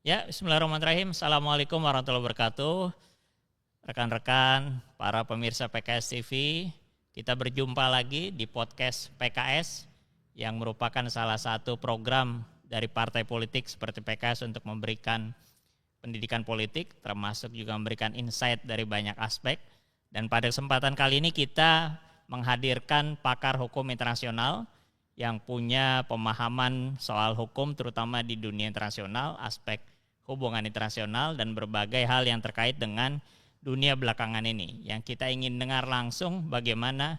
Ya, bismillahirrahmanirrahim. Assalamualaikum warahmatullahi wabarakatuh. Rekan-rekan, para pemirsa PKS TV, kita berjumpa lagi di podcast PKS yang merupakan salah satu program dari partai politik seperti PKS untuk memberikan pendidikan politik, termasuk juga memberikan insight dari banyak aspek. Dan pada kesempatan kali ini kita menghadirkan pakar hukum internasional yang punya pemahaman soal hukum terutama di dunia internasional, aspek hubungan internasional dan berbagai hal yang terkait dengan dunia belakangan ini. Yang kita ingin dengar langsung bagaimana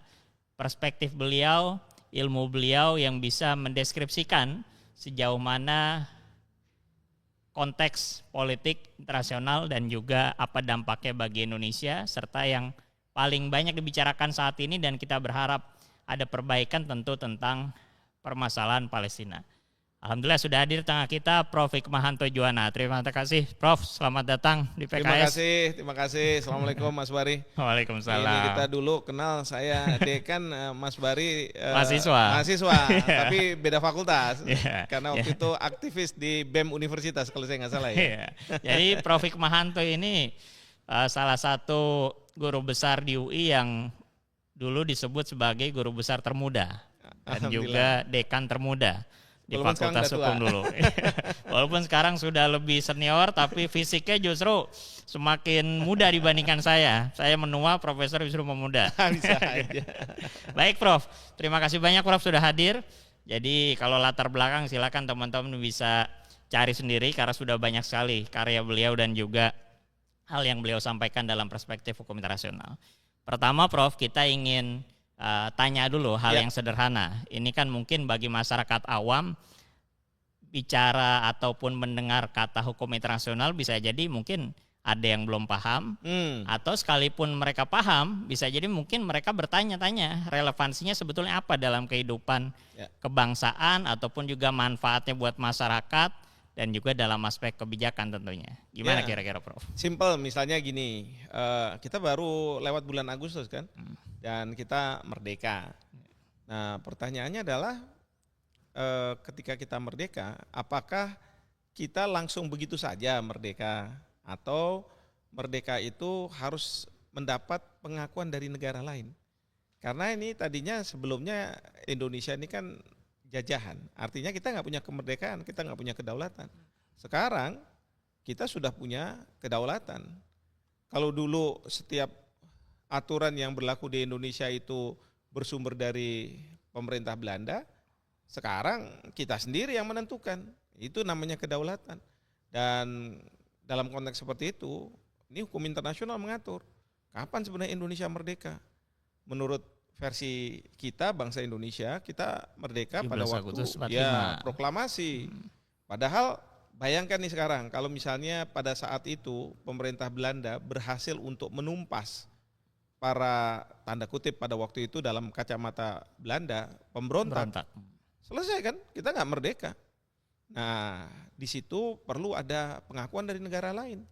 perspektif beliau, ilmu beliau yang bisa mendeskripsikan sejauh mana konteks politik internasional dan juga apa dampaknya bagi Indonesia, serta yang paling banyak dibicarakan saat ini dan kita berharap ada perbaikan tentu tentang permasalahan Palestina. Alhamdulillah sudah hadir di tengah kita Prof. Hikmahanto Juwana. Terima kasih Prof, selamat datang di PKS. Terima kasih. Assalamualaikum Mas Bari. Waalaikumsalam. Ini kita dulu kenal, saya dekan, Mas Bari mahasiswa, tapi beda fakultas. Karena waktu itu aktivis di BEM Universitas kalau saya nggak salah ya. Jadi Prof. Hikmahanto ini salah satu guru besar di UI yang dulu disebut sebagai guru besar termuda dan juga dekan termuda di Fakultas Hukum dulu. Walaupun sekarang sudah lebih senior, tapi fisiknya justru semakin muda dibandingkan saya. Saya menua, Profesor justru memuda. Bisa aja. Baik Prof, terima kasih banyak Prof sudah hadir. Jadi kalau latar belakang silakan teman-teman bisa cari sendiri karena sudah banyak sekali karya beliau dan juga hal yang beliau sampaikan dalam perspektif hukum internasional. Pertama Prof, kita ingin tanya dulu hal yang sederhana. Ini kan mungkin bagi masyarakat awam bicara ataupun mendengar kata hukum internasional bisa jadi mungkin ada yang belum paham atau sekalipun mereka paham bisa jadi mungkin mereka bertanya-tanya relevansinya sebetulnya apa dalam kehidupan kebangsaan ataupun juga manfaatnya buat masyarakat dan juga dalam aspek kebijakan tentunya. Gimana kira-kira Prof? Simple, misalnya gini, kita baru lewat bulan Agustus kan? Dan kita merdeka. Nah pertanyaannya adalah ketika kita merdeka, apakah kita langsung begitu saja merdeka atau merdeka itu harus mendapat pengakuan dari negara lain? Karena ini tadinya sebelumnya Indonesia ini kan jajahan, artinya kita nggak punya kemerdekaan, kita nggak punya kedaulatan. Sekarang kita sudah punya kedaulatan. Kalau dulu setiap aturan yang berlaku di Indonesia itu bersumber dari pemerintah Belanda, sekarang kita sendiri yang menentukan. Itu namanya kedaulatan. Dan dalam konteks seperti itu, ini hukum internasional mengatur kapan sebenarnya Indonesia merdeka. Menurut versi kita, bangsa Indonesia, kita merdeka pada waktu proklamasi. Padahal bayangkan nih sekarang, kalau misalnya pada saat itu pemerintah Belanda berhasil untuk menumpas para tanda kutip pada waktu itu dalam kacamata Belanda pemberontak. Selesai kan, kita nggak merdeka. Nah di situ perlu ada pengakuan dari negara lain.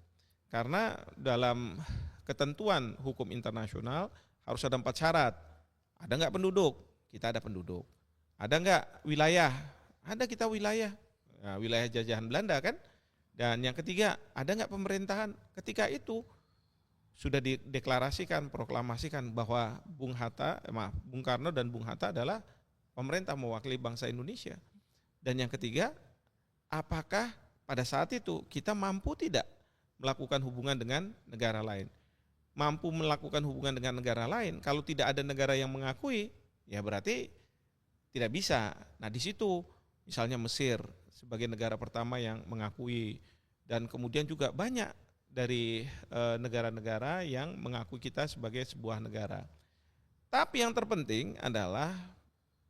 Karena dalam ketentuan hukum internasional harus ada 4 syarat. Ada nggak penduduk? Kita ada penduduk. Ada nggak wilayah? Ada kita wilayah. Nah, wilayah jajahan Belanda kan. Dan yang ketiga, ada nggak pemerintahan? Ketika itu sudah dideklarasikan, proklamasikan bahwa Bung Karno dan Bung Hatta adalah pemerintah mewakili bangsa Indonesia. Dan yang ketiga, apakah pada saat itu kita mampu tidak melakukan hubungan dengan negara lain? Mampu melakukan hubungan dengan negara lain, kalau tidak ada negara yang mengakui, ya berarti tidak bisa. Nah di situ misalnya Mesir sebagai negara pertama yang mengakui, dan kemudian juga banyak dari negara-negara yang mengakui kita sebagai sebuah negara. Tapi yang terpenting adalah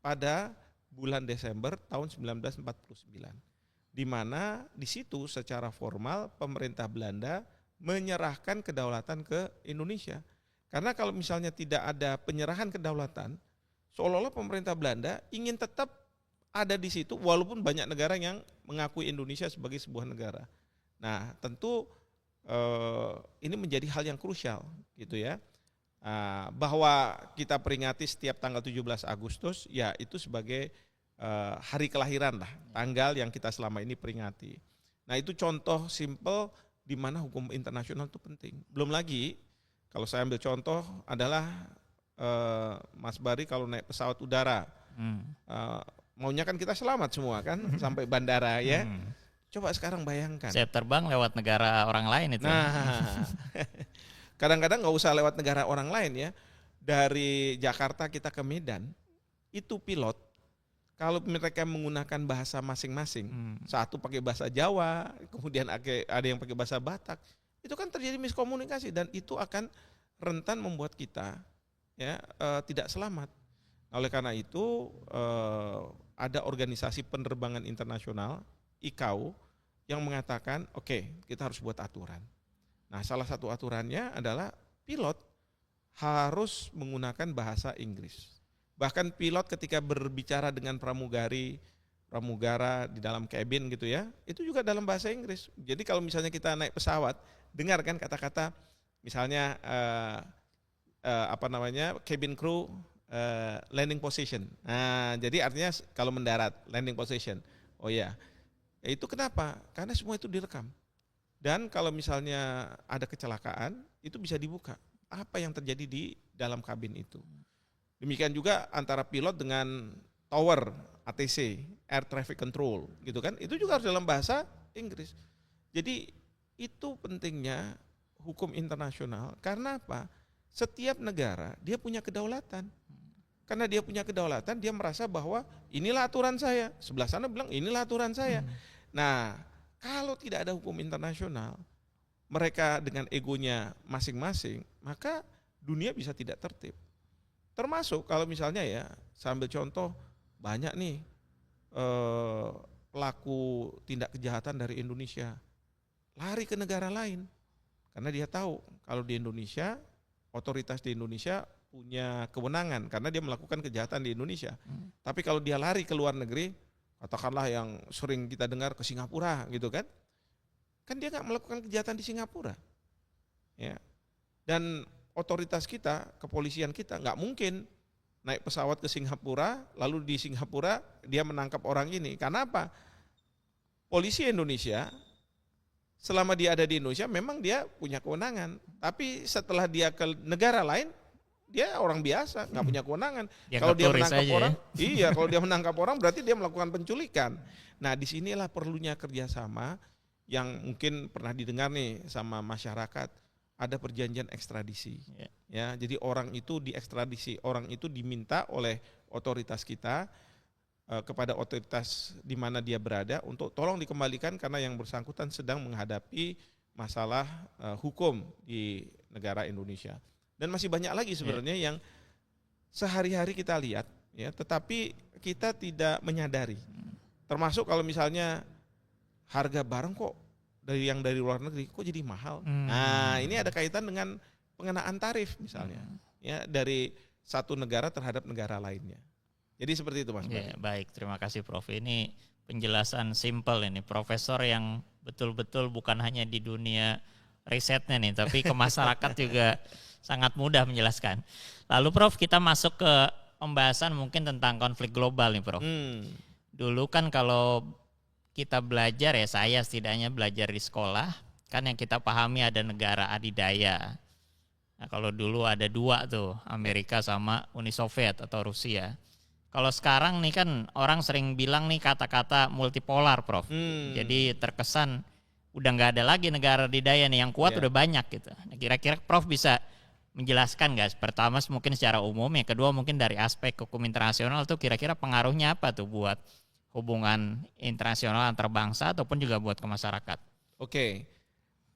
pada bulan Desember tahun 1949, di mana di situ secara formal pemerintah Belanda menyerahkan kedaulatan ke Indonesia. Karena kalau misalnya tidak ada penyerahan kedaulatan, seolah-olah pemerintah Belanda ingin tetap ada di situ walaupun banyak negara yang mengakui Indonesia sebagai sebuah negara. Nah tentu ini menjadi hal yang krusial gitu ya, bahwa kita peringati setiap tanggal 17 Agustus ya itu sebagai hari kelahiran lah, tanggal yang kita selama ini peringati. Nah itu contoh simple di mana hukum internasional itu penting. Belum lagi kalau saya ambil contoh adalah Mas Bari kalau naik pesawat udara, maunya kan kita selamat semua kan sampai bandara ya. Coba sekarang bayangkan. Saya terbang lewat negara orang lain itu. Nah, kadang-kadang nggak usah lewat negara orang lain ya. Dari Jakarta kita ke Medan, itu pilot kalau mereka menggunakan bahasa masing-masing, satu pakai bahasa Jawa, kemudian ada yang pakai bahasa Batak, itu kan terjadi miskomunikasi dan itu akan rentan membuat kita ya tidak selamat. Oleh karena itu ada organisasi penerbangan internasional ICAO yang mengatakan oke, kita harus buat aturan. Nah, salah satu aturannya adalah pilot harus menggunakan bahasa Inggris. Bahkan pilot ketika berbicara dengan pramugara di dalam kabin gitu ya, itu juga dalam bahasa Inggris. Jadi kalau misalnya kita naik pesawat, dengar kan kata-kata misalnya cabin crew landing position. Nah, jadi artinya kalau mendarat landing position. Oh ya, itu kenapa? Karena semua itu direkam. Dan kalau misalnya ada kecelakaan, itu bisa dibuka. Apa yang terjadi di dalam kabin itu. Demikian juga antara pilot dengan tower ATC, Air Traffic Control, gitu kan? Itu juga harus dalam bahasa Inggris. Jadi itu pentingnya hukum internasional. Karena apa? Setiap negara dia punya kedaulatan. Karena dia punya kedaulatan, dia merasa bahwa inilah aturan saya. Sebelah sana bilang inilah aturan saya. Nah, kalau tidak ada hukum internasional, mereka dengan egonya masing-masing, maka dunia bisa tidak tertib. Termasuk kalau misalnya ya, saya ambil contoh banyak nih pelaku tindak kejahatan dari Indonesia lari ke negara lain karena dia tahu kalau di Indonesia otoritas di Indonesia punya kewenangan karena dia melakukan kejahatan di Indonesia. Tapi kalau dia lari ke luar negeri, katakanlah yang sering kita dengar ke Singapura gitu kan dia nggak melakukan kejahatan di Singapura, ya. Dan otoritas kita, kepolisian kita nggak mungkin naik pesawat ke Singapura, lalu di Singapura dia menangkap orang ini. Karena apa? Polisi Indonesia, selama dia ada di Indonesia memang dia punya kewenangan. Tapi setelah dia ke negara lain, dia orang biasa, nggak punya kewenangan. Kalau dia menangkap orang, iya, kalau dia menangkap orang berarti dia melakukan penculikan. Nah, disinilah perlunya kerjasama yang mungkin pernah didengar nih sama masyarakat. Ada perjanjian ekstradisi, ya. Jadi orang itu diekstradisi, orang itu diminta oleh otoritas kita kepada otoritas di mana dia berada untuk tolong dikembalikan karena yang bersangkutan sedang menghadapi masalah hukum di negara Indonesia. Dan masih banyak lagi sebenarnya yang sehari-hari kita lihat, ya, tetapi kita tidak menyadari. Termasuk kalau misalnya harga barang kok dari luar negeri kok jadi mahal. Nah, ini ada kaitan dengan pengenaan tarif misalnya, ya, dari satu negara terhadap negara lainnya. Jadi seperti itu, Mas. Ya, baik, terima kasih Prof. Ini penjelasan simpel ini, profesor yang betul-betul bukan hanya di dunia risetnya nih, tapi ke masyarakat juga sangat mudah menjelaskan. Lalu Prof, kita masuk ke pembahasan mungkin tentang konflik global nih, Prof. Dulu kan kalau kita belajar, ya saya setidaknya belajar di sekolah, kan yang kita pahami ada negara adidaya. Nah, kalau dulu ada dua tuh, Amerika sama Uni Soviet atau Rusia. Kalau sekarang nih kan orang sering bilang nih kata-kata multipolar, Prof. Jadi terkesan udah nggak ada lagi negara adidaya nih, yang kuat udah banyak gitu. Nah, kira-kira Prof bisa menjelaskan nggak? Pertama mungkin secara umum, yang kedua mungkin dari aspek hukum internasional tuh kira-kira pengaruhnya apa tuh buat hubungan internasional antar bangsa ataupun juga buat ke masyarakat. Oke,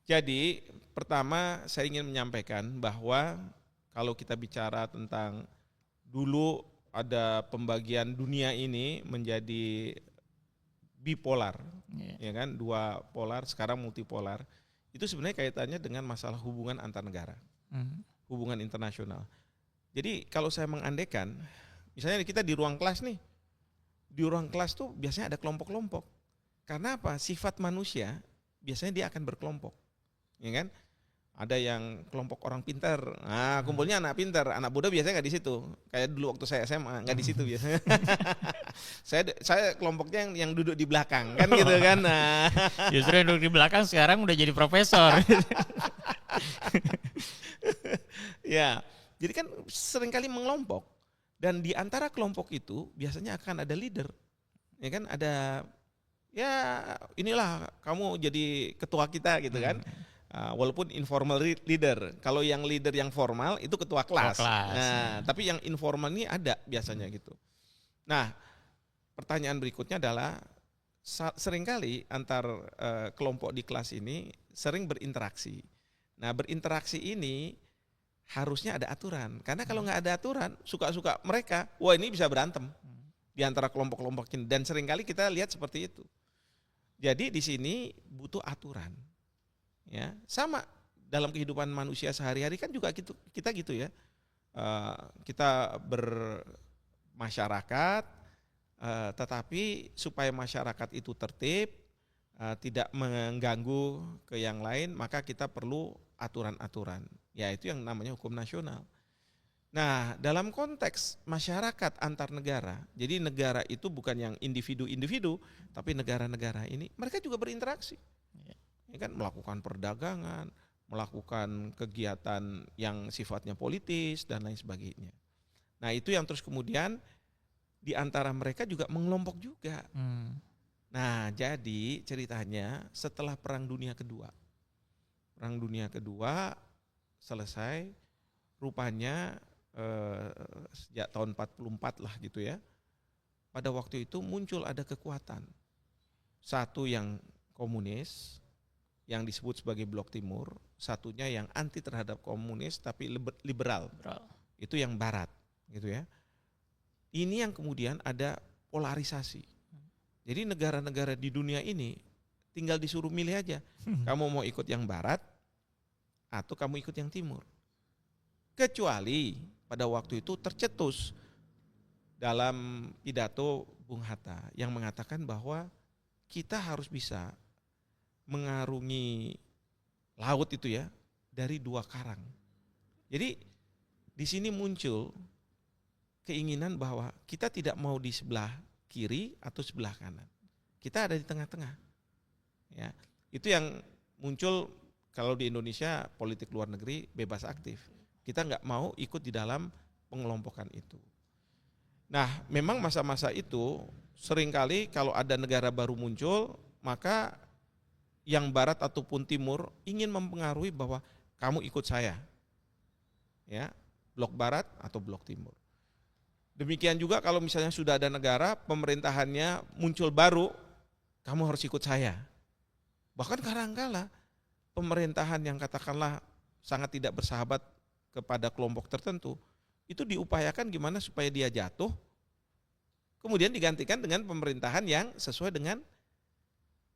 jadi pertama saya ingin menyampaikan bahwa kalau kita bicara tentang dulu ada pembagian dunia ini menjadi bipolar, ya kan, dua polar, sekarang multipolar. Itu sebenarnya kaitannya dengan masalah hubungan antar negara, hubungan internasional. Jadi kalau saya mengandaikan, misalnya kita di ruang kelas nih, di ruang kelas tuh biasanya ada kelompok-kelompok. Karena apa? Sifat manusia biasanya dia akan berkelompok, ya kan? ada yang kelompok orang pintar. Nah, kumpulnya anak pintar, anak muda biasanya nggak di situ. Kayak dulu waktu saya SMA nggak di situ biasanya. saya kelompoknya yang duduk di belakang kan gitu kan. Nah. Justru yang duduk di belakang sekarang udah jadi profesor. Ya, jadi kan seringkali mengelompok dan di antara kelompok itu biasanya akan ada leader. Ya kan ada, ya inilah kamu jadi ketua kita gitu kan. Walaupun informal leader, kalau yang leader yang formal itu ketua kelas. Nah, tapi yang informal ini ada biasanya gitu. Nah, pertanyaan berikutnya adalah seringkali antar kelompok di kelas ini sering berinteraksi. Nah, berinteraksi ini harusnya ada aturan, karena kalau nggak ada aturan, suka-suka mereka, wah ini bisa berantem di antara kelompok-kelompok ini, dan seringkali kita lihat seperti itu. Jadi di sini butuh aturan. Ya, sama dalam kehidupan manusia sehari-hari kan juga kita gitu ya. Kita bermasyarakat, tetapi supaya masyarakat itu tertib, tidak mengganggu ke yang lain, maka kita perlu aturan-aturan. Ya itu yang namanya hukum nasional. Nah, dalam konteks masyarakat antar negara, jadi negara itu bukan yang individu-individu, tapi negara-negara ini mereka juga berinteraksi. Ini kan melakukan perdagangan, melakukan kegiatan yang sifatnya politis dan lain sebagainya. Nah itu yang terus kemudian di antara mereka juga mengelompok juga. Nah jadi ceritanya setelah Perang Dunia Kedua selesai, rupanya sejak tahun 44 lah gitu ya. Pada waktu itu muncul ada kekuatan, satu yang komunis, yang disebut sebagai Blok Timur, satunya yang anti terhadap komunis tapi liberal. Itu yang barat, gitu ya. Ini yang kemudian ada polarisasi. Jadi negara-negara di dunia ini tinggal disuruh milih aja. Kamu mau ikut yang barat atau kamu ikut yang timur. Kecuali pada waktu itu tercetus dalam pidato Bung Hatta yang mengatakan bahwa kita harus bisa mengarungi laut itu ya dari 2 karang. Jadi di sini muncul keinginan bahwa kita tidak mau di sebelah kiri atau sebelah kanan. Kita ada di tengah-tengah. Ya, itu yang muncul kalau di Indonesia politik luar negeri bebas aktif. Kita nggak mau ikut di dalam pengelompokan itu. Nah, memang masa-masa itu seringkali kalau ada negara baru muncul, maka yang barat ataupun timur ingin mempengaruhi bahwa kamu ikut saya, ya, blok barat atau blok timur. Demikian juga kalau misalnya sudah ada negara pemerintahannya muncul baru, kamu harus ikut saya. Bahkan kadang-kala pemerintahan yang katakanlah sangat tidak bersahabat kepada kelompok tertentu, itu diupayakan gimana supaya dia jatuh, kemudian digantikan dengan pemerintahan yang sesuai dengan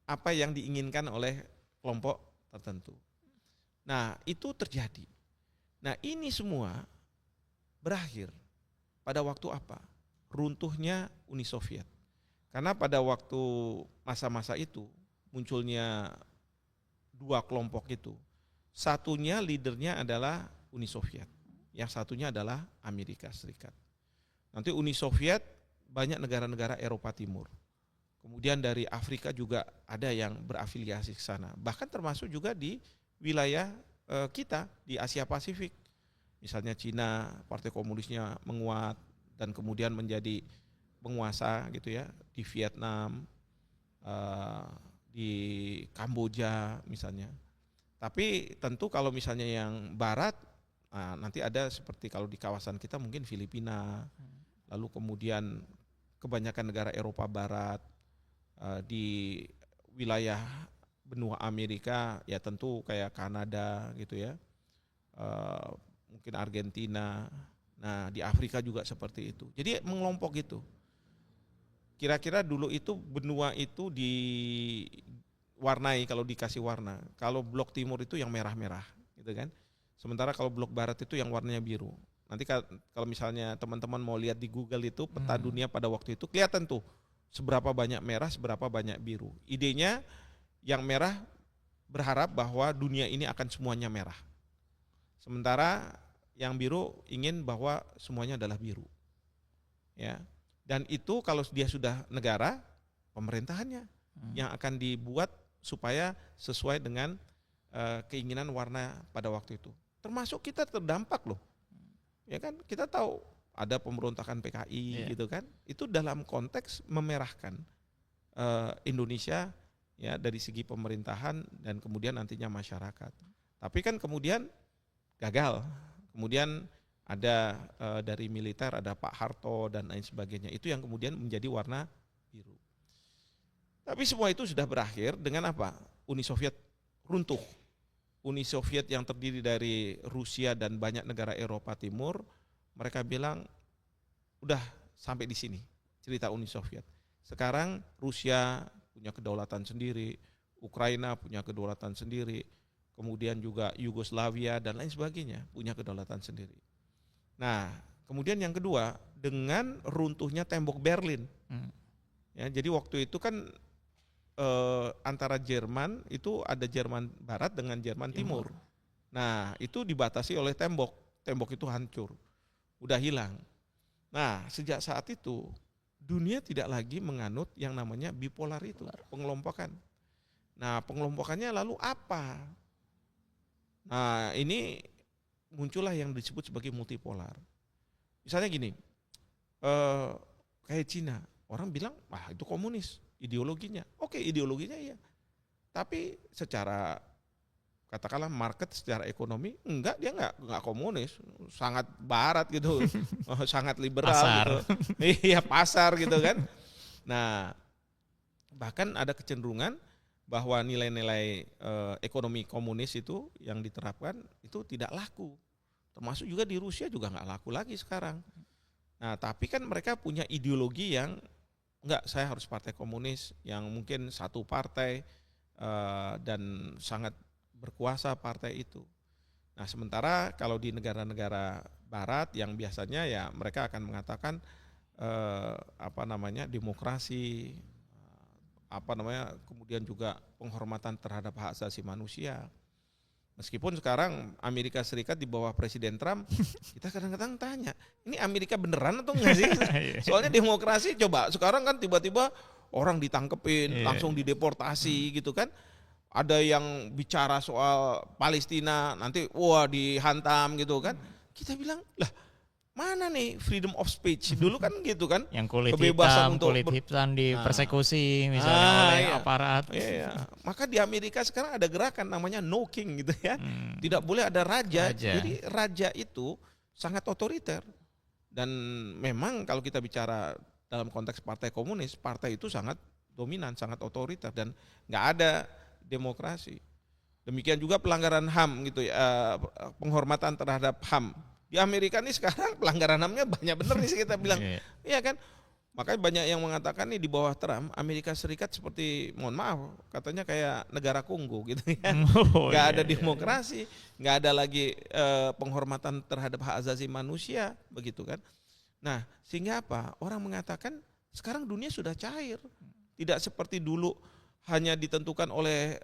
apa yang diinginkan oleh kelompok tertentu. Nah, itu terjadi. Nah, ini semua berakhir pada waktu apa? Runtuhnya Uni Soviet. Karena pada waktu masa-masa itu munculnya 2 kelompok itu. Satunya leadernya adalah Uni Soviet, yang satunya adalah Amerika Serikat. Nanti Uni Soviet banyak negara-negara Eropa Timur. Kemudian dari Afrika juga ada yang berafiliasi ke sana. Bahkan termasuk juga di wilayah kita di Asia Pasifik. Misalnya Cina, Partai Komunisnya menguat dan kemudian menjadi penguasa gitu ya di Vietnam, di Kamboja misalnya. Tapi tentu kalau misalnya yang barat, nanti ada seperti kalau di kawasan kita mungkin Filipina, lalu kemudian kebanyakan negara Eropa Barat, di wilayah benua Amerika ya tentu kayak Kanada gitu ya, mungkin Argentina. Nah di Afrika juga seperti itu. Jadi mengelompok gitu. Kira-kira dulu itu benua itu diwarnai kalau dikasih warna. Kalau blok timur itu yang merah-merah gitu kan. Sementara kalau blok barat itu yang warnanya biru. Nanti kalau misalnya teman-teman mau lihat di Google itu peta dunia pada waktu itu kelihatan tuh seberapa banyak merah, seberapa banyak biru. Idenya yang merah berharap bahwa dunia ini akan semuanya merah. Sementara yang biru ingin bahwa semuanya adalah biru. Ya. Dan itu kalau dia sudah negara, pemerintahannya yang akan dibuat supaya sesuai dengan keinginan warna pada waktu itu. Termasuk kita terdampak loh. Ya kan, kita tahu ada pemberontakan PKI gitu kan. Itu dalam konteks memerahkan Indonesia ya dari segi pemerintahan dan kemudian nantinya masyarakat. Tapi kan kemudian gagal. Kemudian ada dari militer, ada Pak Harto dan lain sebagainya. Itu yang kemudian menjadi warna biru. Tapi semua itu sudah berakhir dengan apa? Uni Soviet runtuh. Uni Soviet yang terdiri dari Rusia dan banyak negara Eropa Timur, mereka bilang udah sampai di sini cerita Uni Soviet. Sekarang Rusia punya kedaulatan sendiri, Ukraina punya kedaulatan sendiri, kemudian juga Yugoslavia dan lain sebagainya punya kedaulatan sendiri. Nah, kemudian yang kedua, dengan runtuhnya tembok Berlin. Ya, jadi waktu itu kan antara Jerman itu ada Jerman Barat dengan Jerman Timur. Nah, itu dibatasi oleh tembok. Tembok itu hancur, udah hilang. Nah, sejak saat itu dunia tidak lagi menganut yang namanya bipolar itu, pengelompokan. Nah, pengelompokannya lalu apa? Nah, ini muncullah yang disebut sebagai multipolar. Misalnya gini, kayak Cina, orang bilang, wah itu komunis. Ideologinya, oke ideologinya iya, tapi secara katakanlah market, secara ekonomi enggak, dia enggak komunis, sangat barat gitu, sangat liberal pasar. gitu, iya pasar gitu kan. Nah bahkan ada kecenderungan bahwa nilai-nilai ekonomi komunis itu yang diterapkan itu tidak laku, termasuk juga di Rusia juga enggak laku lagi sekarang. Nah tapi kan mereka punya ideologi yang enggak, saya harus partai komunis yang mungkin satu partai dan sangat berkuasa partai itu. Nah sementara kalau di negara-negara barat yang biasanya ya mereka akan mengatakan demokrasi, kemudian juga penghormatan terhadap hak asasi manusia. Meskipun sekarang Amerika Serikat di bawah Presiden Trump, kita kadang-kadang tanya, ini Amerika beneran atau enggak sih? Soalnya demokrasi coba, sekarang kan tiba-tiba orang ditangkepin, langsung dideportasi gitu kan. Ada yang bicara soal Palestina, nanti wah dihantam gitu kan. Kita bilang, lah mana nih freedom of speech? Dulu kan gitu kan. Yang kulit kebebasan hitam, kulit hitam dipersekusi misalnya oleh aparat. Iya. Maka di Amerika sekarang ada gerakan namanya no king gitu ya. Tidak boleh ada raja. Jadi raja itu sangat otoriter. Dan memang kalau kita bicara dalam konteks partai komunis, partai itu sangat dominan, sangat otoriter dan nggak ada demokrasi. Demikian juga pelanggaran HAM gitu ya, penghormatan terhadap HAM. Di Amerika nih sekarang pelanggaran HAM-nya banyak bener nih kita bilang. Iya kan? Makanya banyak yang mengatakan nih di bawah Trump, Amerika Serikat seperti, mohon maaf, katanya kayak negara Kongo gitu ya. Nggak ada demokrasi, nggak ada lagi penghormatan terhadap hak asasi manusia, begitu kan. Nah sehingga apa? Orang mengatakan sekarang dunia sudah cair. Tidak seperti dulu hanya ditentukan oleh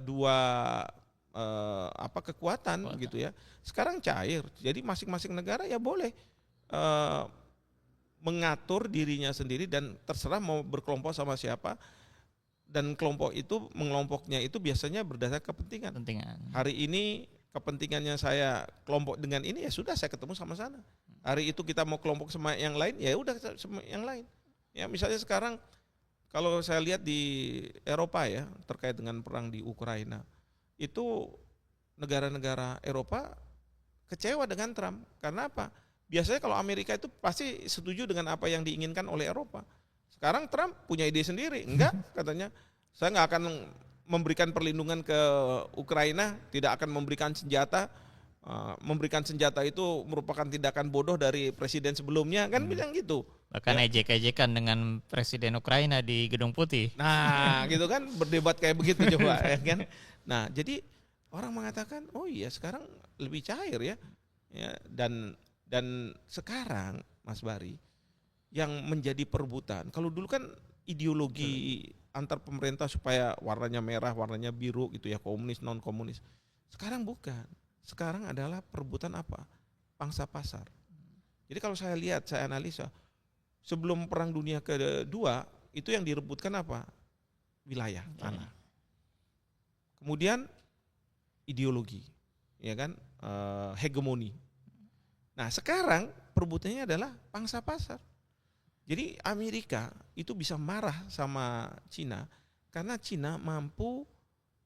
dua kekuatan gitu ya. Sekarang cair. Jadi masing-masing negara ya boleh mengatur dirinya sendiri dan terserah mau berkelompok sama siapa. Dan kelompok itu mengelompoknya itu biasanya berdasarkan kepentingan. Hari ini kepentingannya saya kelompok dengan ini ya sudah saya ketemu sama sana. Hari itu kita mau kelompok sama yang lain ya udah sama yang lain. Ya misalnya sekarang kalau saya lihat di Eropa ya terkait dengan perang di Ukraina, itu negara-negara Eropa kecewa dengan Trump. Karena apa? Biasanya kalau Amerika itu pasti setuju dengan apa yang diinginkan oleh Eropa. Sekarang Trump punya ide sendiri. Enggak, katanya saya nggak akan memberikan perlindungan ke Ukraina, tidak akan memberikan senjata. Memberikan senjata itu merupakan tindakan bodoh dari presiden sebelumnya, kan bilang gitu. Bahkan ejek-ejekan dengan presiden Ukraina di Gedung Putih. Nah, gitu kan berdebat kayak begitu coba ya kan. Nah, jadi orang mengatakan, oh iya sekarang lebih cair ya. Dan sekarang Mas Bari yang menjadi perebutan. Kalau dulu kan ideologi antar pemerintah supaya warnanya merah, warnanya biru gitu ya, komunis, non komunis. Sekarang bukan. sekarang adalah perebutan apa? Pangsa pasar. Jadi kalau saya lihat, saya analisa, sebelum Perang Dunia Kedua itu yang direbutkan apa? Wilayah, tanah. Kemudian ideologi, ya kan, hegemoni. Nah sekarang perebutannya adalah pangsa pasar. Jadi Amerika itu bisa marah sama Cina karena Cina mampu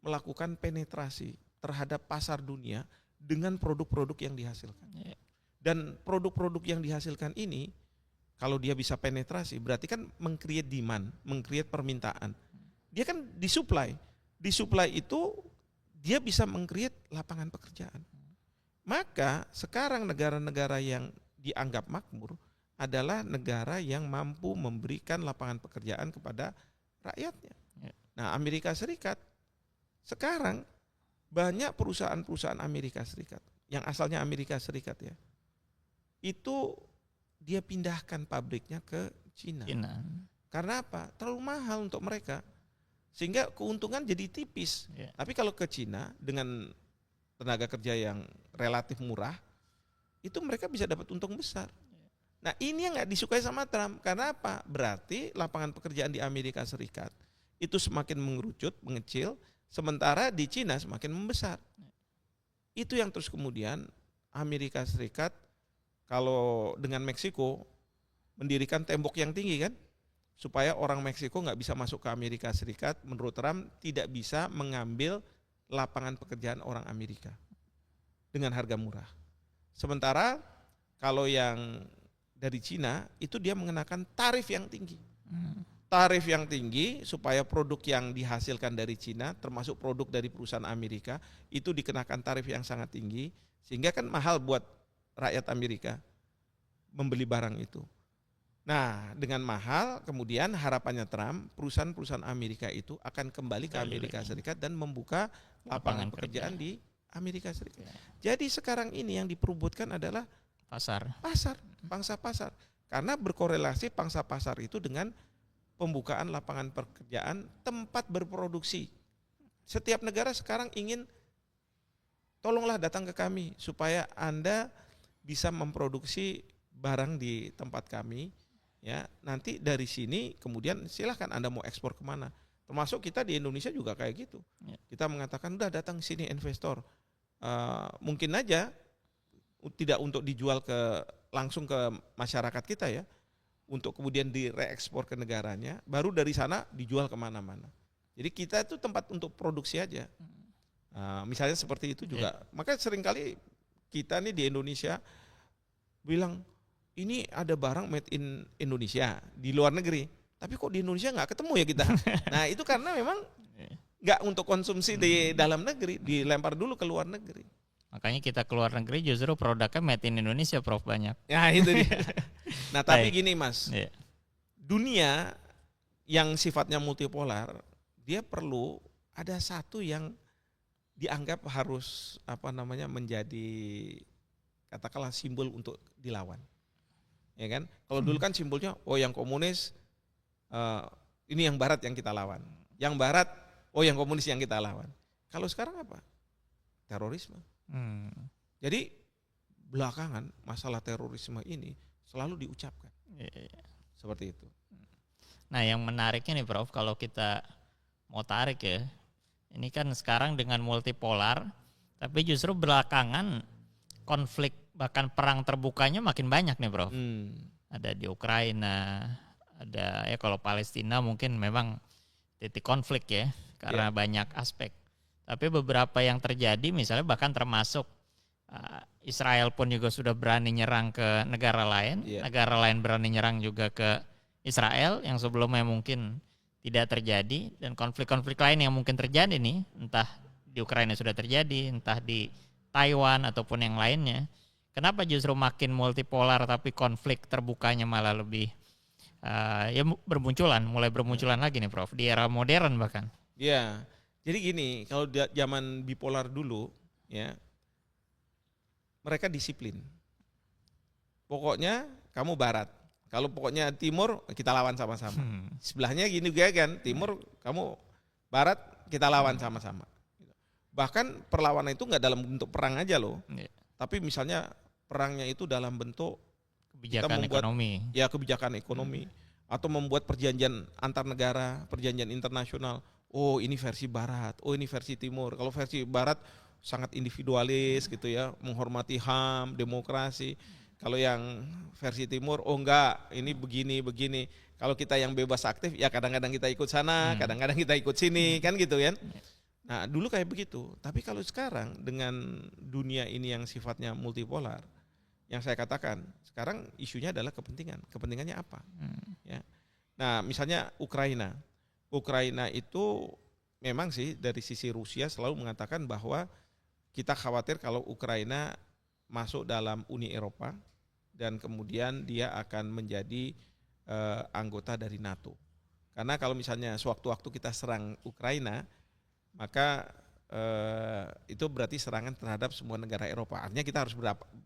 melakukan penetrasi terhadap pasar dunia dengan produk-produk yang dihasilkan. Dan produk-produk yang dihasilkan ini, kalau dia bisa penetrasi, berarti kan meng-create demand, meng-create permintaan. Dia kan disuplai. Disuplai itu dia bisa meng-create lapangan pekerjaan. Maka sekarang negara-negara yang dianggap makmur adalah negara yang mampu memberikan lapangan pekerjaan kepada rakyatnya. Nah, Amerika Serikat sekarang banyak perusahaan-perusahaan Amerika Serikat yang asalnya Amerika Serikat ya, itu dia pindahkan pabriknya ke Cina. Karena apa? Terlalu mahal untuk mereka, sehingga keuntungan jadi tipis. Tapi kalau ke Cina dengan tenaga kerja yang relatif murah, itu mereka bisa dapat untung besar. Nah ini yang nggak disukai sama Trump. Karena apa? Berarti lapangan pekerjaan di Amerika Serikat itu semakin mengerucut, mengecil, sementara di Cina semakin membesar. Itu yang terus kemudian Amerika Serikat kalau dengan Meksiko mendirikan tembok yang tinggi kan, supaya orang Meksiko nggak bisa masuk ke Amerika Serikat. Menurut Trump tidak bisa mengambil lapangan pekerjaan orang Amerika dengan harga murah. Sementara kalau yang dari Cina itu dia mengenakan tarif yang tinggi. Tarif yang tinggi supaya produk yang dihasilkan dari Cina termasuk produk dari perusahaan Amerika itu dikenakan tarif yang sangat tinggi, sehingga kan mahal buat rakyat Amerika membeli barang itu. Nah, dengan mahal, kemudian harapannya Trump, perusahaan-perusahaan Amerika itu akan kembali ke Amerika Serikat dan membuka lapangan pekerjaan di Amerika Serikat. Jadi sekarang ini yang diperebutkan adalah pasar, pangsa pasar. Karena berkorelasi pangsa pasar itu dengan pembukaan lapangan pekerjaan, tempat berproduksi. Setiap negara sekarang ingin, tolonglah datang ke kami supaya Anda bisa memproduksi barang di tempat kami. Ya, nanti dari sini kemudian silahkan Anda mau ekspor kemana. Termasuk kita di Indonesia juga kayak gitu. Kita mengatakan udah datang sini investor. Mungkin aja tidak untuk dijual langsung ke masyarakat kita ya, untuk kemudian direekspor ke negaranya, baru dari sana dijual kemana-mana. Jadi kita itu tempat untuk produksi aja. Misalnya seperti itu juga. Maka seringkali kita nih di Indonesia bilang, ini ada barang made in Indonesia di luar negeri, tapi kok di Indonesia nggak ketemu ya kita. Nah itu karena memang nggak untuk konsumsi di dalam negeri, dilempar dulu ke luar negeri. Makanya kita ke luar negeri justru produknya made in Indonesia, Prof, banyak. Ya itu dia. Nah tapi gini Mas, dunia yang sifatnya multipolar, dia perlu ada satu yang dianggap harus menjadi katakanlah simbol untuk dilawan. Ya kan? Kalau dulu kan simbolnya, yang komunis, ini yang barat yang kita lawan. Yang barat, yang komunis yang kita lawan. Kalau sekarang apa? Terorisme. Jadi belakangan masalah terorisme ini selalu diucapkan. Seperti itu. Nah yang menariknya nih Prof, kalau kita mau tarik ya, ini kan sekarang dengan multipolar, tapi justru belakangan konflik bahkan perang terbukanya makin banyak nih Prof. Ada di Ukraina, ada ya kalau Palestina mungkin memang titik konflik ya karena banyak aspek. Tapi beberapa yang terjadi misalnya bahkan termasuk Israel pun juga sudah berani nyerang ke negara lain, negara lain berani nyerang juga ke Israel yang sebelumnya mungkin tidak terjadi, dan konflik-konflik lain yang mungkin terjadi nih, entah di Ukraina sudah terjadi, entah di Taiwan ataupun yang lainnya. Kenapa justru makin multipolar tapi konflik terbukanya malah lebih mulai bermunculan lagi nih Prof, di era modern bahkan. Iya, jadi gini, kalau zaman bipolar dulu ya, mereka disiplin. Pokoknya kamu barat, kalau pokoknya timur kita lawan sama-sama. Sebelahnya gini juga kan, timur kamu barat kita lawan sama-sama. Bahkan perlawanan itu nggak dalam bentuk perang aja loh, Ya. tapi misalnya perangnya itu dalam bentuk kita Kebijakan membuat ekonomi. ya kebijakan ekonomi atau membuat perjanjian antar negara, perjanjian internasional. Oh ini versi Barat, oh ini versi Timur. Kalau versi Barat sangat individualis gitu ya, menghormati HAM, demokrasi. Kalau yang versi Timur, oh enggak, ini begini. Kalau kita yang bebas aktif, ya kadang-kadang kita ikut sana, kadang-kadang kita ikut sini, kan gitu kan. Nah dulu kayak begitu, tapi kalau sekarang dengan dunia ini yang sifatnya multipolar, yang saya katakan sekarang isunya adalah kepentingan. Kepentingannya apa? Ya. Nah, misalnya Ukraina itu memang sih dari sisi Rusia selalu mengatakan bahwa kita khawatir kalau Ukraina masuk dalam Uni Eropa dan kemudian dia akan menjadi anggota dari NATO. Karena kalau misalnya sewaktu-waktu kita serang Ukraina, maka itu berarti serangan terhadap semua negara Eropa. Artinya kita harus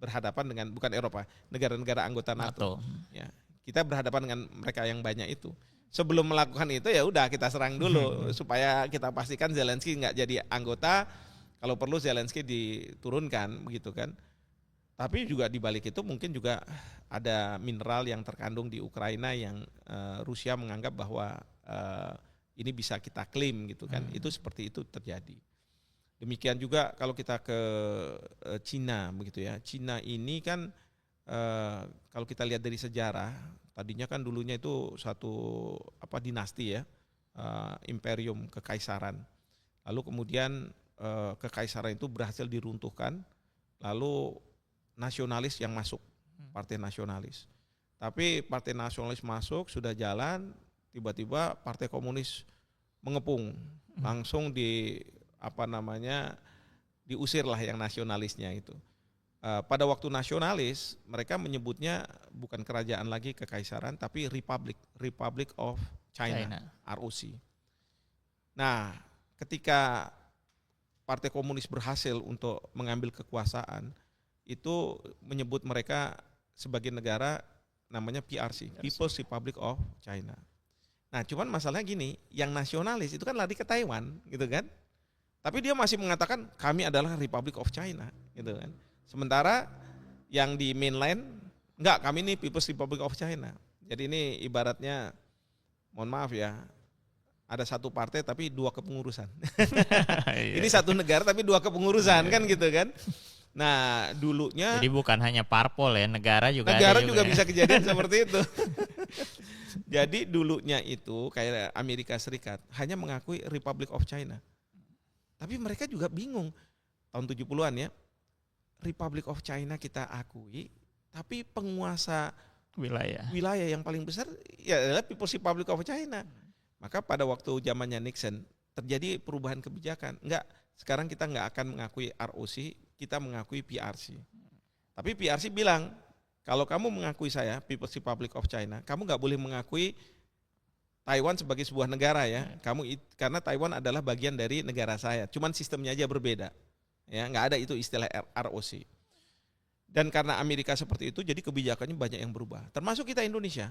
berhadapan dengan bukan Eropa, negara-negara anggota NATO. Ya, kita berhadapan dengan mereka yang banyak itu. Sebelum melakukan itu ya udah kita serang dulu supaya kita pastikan Zelensky nggak jadi anggota. Kalau perlu Zelensky diturunkan, begitu kan. Tapi juga di balik itu mungkin juga ada mineral yang terkandung di Ukraina yang Rusia menganggap bahwa ini bisa kita klaim gitu kan. Itu seperti itu terjadi. Demikian juga kalau kita ke Cina begitu ya. Cina ini kan kalau kita lihat dari sejarah, tadinya kan dulunya itu satu dinasti ya, imperium kekaisaran. Lalu kemudian kekaisaran itu berhasil diruntuhkan, lalu nasionalis yang masuk, partai nasionalis. Tapi partai nasionalis masuk sudah jalan, tiba-tiba partai komunis mengepung, langsung diusir lah yang nasionalisnya itu. Pada waktu nasionalis mereka menyebutnya bukan kerajaan lagi kekaisaran tapi Republic of China. ROC. Nah, ketika partai komunis berhasil untuk mengambil kekuasaan, itu menyebut mereka sebagai negara namanya PRC, People's Republic of China. Nah, cuman masalahnya gini, yang nasionalis itu kan lari ke Taiwan, gitu kan? Tapi dia masih mengatakan kami adalah Republic of China, gitu kan? Sementara yang di mainland enggak, kami ini People's Republic of China. Jadi ini ibaratnya, mohon maaf ya, ada satu partai tapi dua kepengurusan. Ini satu negara tapi dua kepengurusan kan gitu kan? Nah dulunya. Jadi bukan hanya parpol ya, negara juga. Negara juga bisa kejadian seperti itu. Jadi dulunya itu kayak Amerika Serikat hanya mengakui Republic of China. Tapi mereka juga bingung tahun 70-an ya. Republic of China kita akui, tapi penguasa wilayah yang paling besar ya adalah People's Republic of China. Maka pada waktu zamannya Nixon terjadi perubahan kebijakan. Enggak, sekarang kita enggak akan mengakui ROC, kita mengakui PRC. Tapi PRC bilang, kalau kamu mengakui saya, People's Republic of China, kamu enggak boleh mengakui Taiwan sebagai sebuah negara ya. Karena Taiwan adalah bagian dari negara saya. Cuman sistemnya aja berbeda. Ya, enggak ada itu istilah ROC. Dan karena Amerika seperti itu, jadi kebijakannya banyak yang berubah. Termasuk kita Indonesia.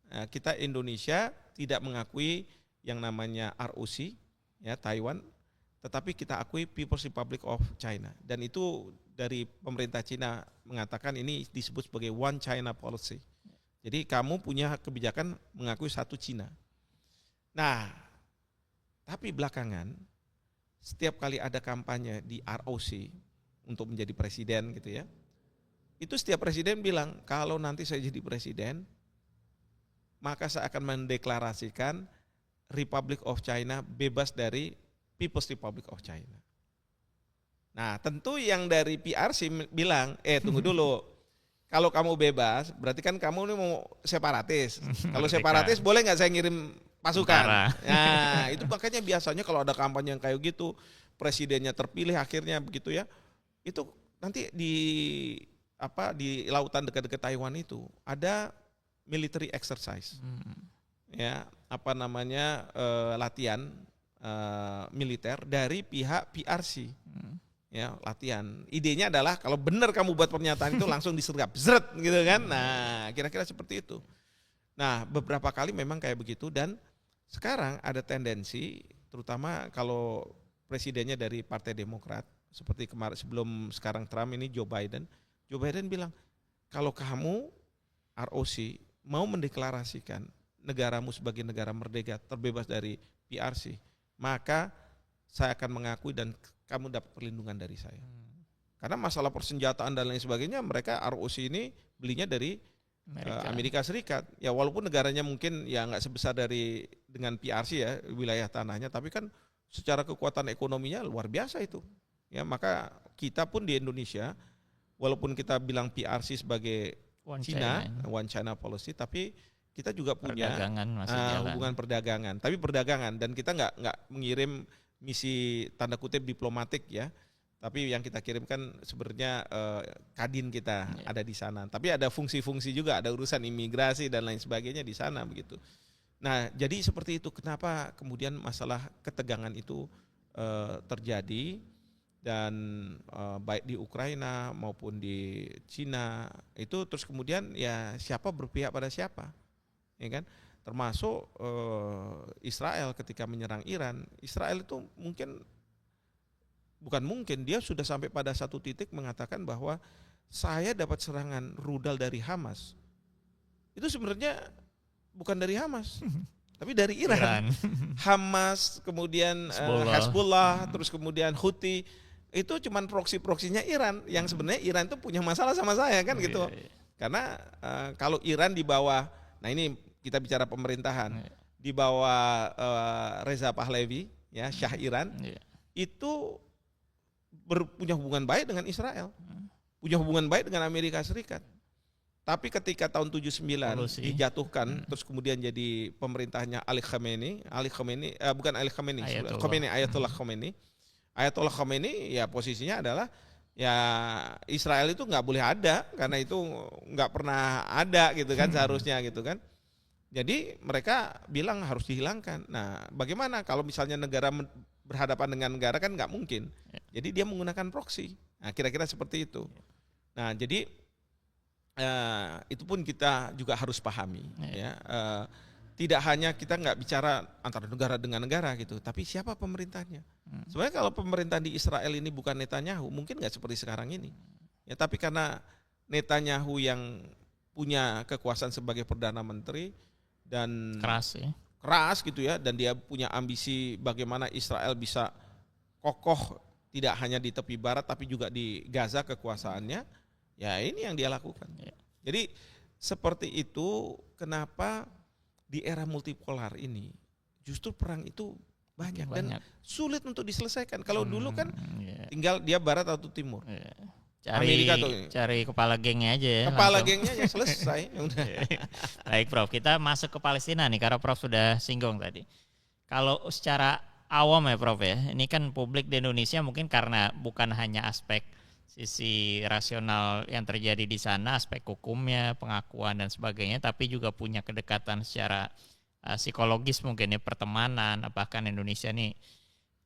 Nah, kita Indonesia tidak mengakui yang namanya ROC, ya Taiwan, tetapi kita akui People's Republic of China. Dan itu dari pemerintah Cina mengatakan ini disebut sebagai One China Policy. Jadi kamu punya kebijakan mengakui satu Cina. Nah, tapi belakangan setiap kali ada kampanye di ROC untuk menjadi presiden gitu ya, itu setiap presiden bilang kalau nanti saya jadi presiden, maka saya akan mendeklarasikan Republic of China bebas dari People's Republic of China. Nah tentu yang dari PRC bilang, tunggu dulu, kalau kamu bebas berarti kan kamu ini mau separatis. Kalau separatis boleh nggak saya ngirim pasukan? Nah itu makanya biasanya kalau ada kampanye yang kayak gitu, presidennya terpilih akhirnya begitu ya, itu nanti di lautan dekat-dekat Taiwan itu ada military exercise, ya latihan militer dari pihak PRC, ya latihan. Idenya adalah kalau benar kamu buat pernyataan itu langsung disergap, zret gitu kan. Nah kira-kira seperti itu. Nah beberapa kali memang kayak begitu dan sekarang ada tendensi, terutama kalau presidennya dari Partai Demokrat, seperti kemarin sebelum sekarang Trump ini Joe Biden. Joe Biden bilang, kalau kamu ROC mau mendeklarasikan negaramu sebagai negara merdeka terbebas dari PRC, maka saya akan mengakui dan kamu dapat perlindungan dari saya. Karena masalah persenjataan dan lain sebagainya, mereka ROC ini belinya dari Amerika Serikat. Ya walaupun negaranya mungkin ya nggak sebesar dengan PRC ya wilayah tanahnya, tapi kan secara kekuatan ekonominya luar biasa itu. Ya maka kita pun di Indonesia, walaupun kita bilang PRC sebagai One China Policy, tapi kita juga punya hubungan perdagangan. Tapi perdagangan, dan kita nggak mengirim misi tanda kutip diplomatik ya. Tapi yang kita kirimkan sebenarnya kadin kita ada di sana. Tapi ada fungsi-fungsi juga, ada urusan imigrasi dan lain sebagainya di sana begitu. Nah, jadi seperti itu. Kenapa kemudian masalah ketegangan itu terjadi, dan baik di Ukraina maupun di Cina itu, terus kemudian ya siapa berpihak pada siapa, ya kan? Termasuk Israel ketika menyerang Iran. Israel itu dia sudah sampai pada satu titik mengatakan bahwa saya dapat serangan rudal dari Hamas. Itu sebenarnya bukan dari Hamas, tapi dari Iran. Hamas, kemudian Hezbollah, terus kemudian Houthi, itu cuman proksi-proksinya Iran, yang sebenarnya Iran itu punya masalah sama saya kan gitu. Karena kalau Iran di bawah, nah ini kita bicara pemerintahan, di bawah Reza Pahlavi, ya Syah Iran, itu punya hubungan baik dengan Israel, punya hubungan baik dengan Amerika Serikat. Tapi ketika tahun 79 dijatuhkan, terus kemudian jadi pemerintahnya Ayatollah Khomeini, ya posisinya adalah ya Israel itu nggak boleh ada, karena itu nggak pernah ada gitu kan seharusnya gitu kan. Jadi mereka bilang harus dihilangkan. Nah, bagaimana kalau misalnya negara berhadapan dengan negara, kan nggak mungkin. Jadi dia menggunakan proksi. Nah, kira-kira seperti itu. Nah, jadi itu pun kita juga harus pahami. Ya, tidak hanya kita nggak bicara antara negara dengan negara gitu, tapi siapa pemerintahnya. Sebenarnya kalau pemerintah di Israel ini bukan Netanyahu, mungkin nggak seperti sekarang ini. Ya, tapi karena Netanyahu yang punya kekuasaan sebagai perdana menteri dan keras gitu ya, dan dia punya ambisi bagaimana Israel bisa kokoh tidak hanya di tepi barat tapi juga di Gaza kekuasaannya, ya ini yang dia lakukan. Jadi seperti itu, kenapa di era multipolar ini justru perang itu banyak dan sulit untuk diselesaikan. Kalau dulu kan tinggal dia barat atau timur. Cari kepala gengnya aja ya. Kepala gengnya ya selesai. Baik Prof, kita masuk ke Palestina nih, karena Prof sudah singgung tadi. Kalau secara awam ya Prof ya, ini kan publik di Indonesia mungkin karena bukan hanya aspek sisi rasional yang terjadi di sana, aspek hukumnya, pengakuan dan sebagainya, tapi juga punya kedekatan secara psikologis mungkin ya, pertemanan, bahkan Indonesia nih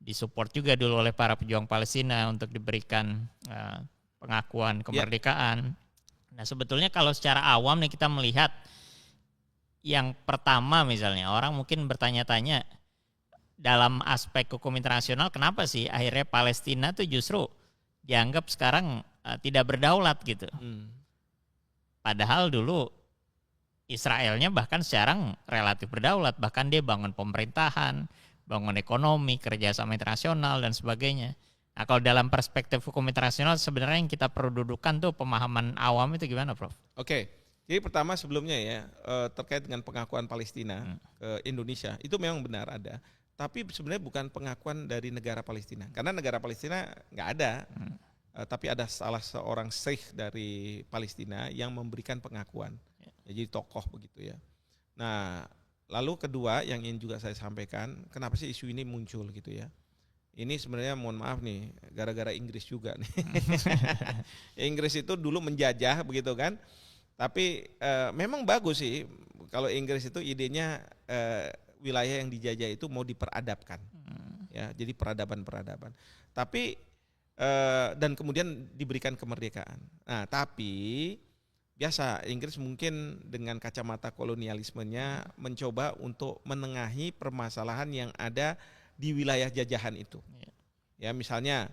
disupport juga dulu oleh para pejuang Palestina untuk diberikan pengakuan kemerdekaan. Nah, sebetulnya kalau secara awam nih kita melihat, yang pertama misalnya orang mungkin bertanya-tanya dalam aspek hukum internasional, kenapa sih akhirnya Palestina tuh justru dianggap sekarang tidak berdaulat gitu. Padahal dulu Israelnya bahkan sekarang relatif berdaulat, bahkan dia bangun pemerintahan, bangun ekonomi, kerjasama internasional dan sebagainya. Nah, kalau dalam perspektif hukum internasional sebenarnya yang kita perlu dudukkan tuh pemahaman awam itu gimana, Prof? Oke, jadi pertama sebelumnya ya terkait dengan pengakuan Palestina ke Indonesia, itu memang benar ada. Tapi sebenarnya bukan pengakuan dari negara Palestina, karena negara Palestina nggak ada. Tapi ada salah seorang sheikh dari Palestina yang memberikan pengakuan, jadi tokoh begitu ya. Nah, lalu kedua yang ingin juga saya sampaikan, kenapa sih isu ini muncul gitu ya? Ini sebenarnya mohon maaf nih, gara-gara Inggris juga nih. Inggris itu dulu menjajah begitu kan, tapi memang bagus sih kalau Inggris itu idenya wilayah yang dijajah itu mau diperadabkan, ya, jadi peradaban. Tapi dan kemudian diberikan kemerdekaan. Nah, tapi biasa Inggris mungkin dengan kacamata kolonialismenya mencoba untuk menengahi permasalahan yang ada di wilayah jajahan itu. Ya misalnya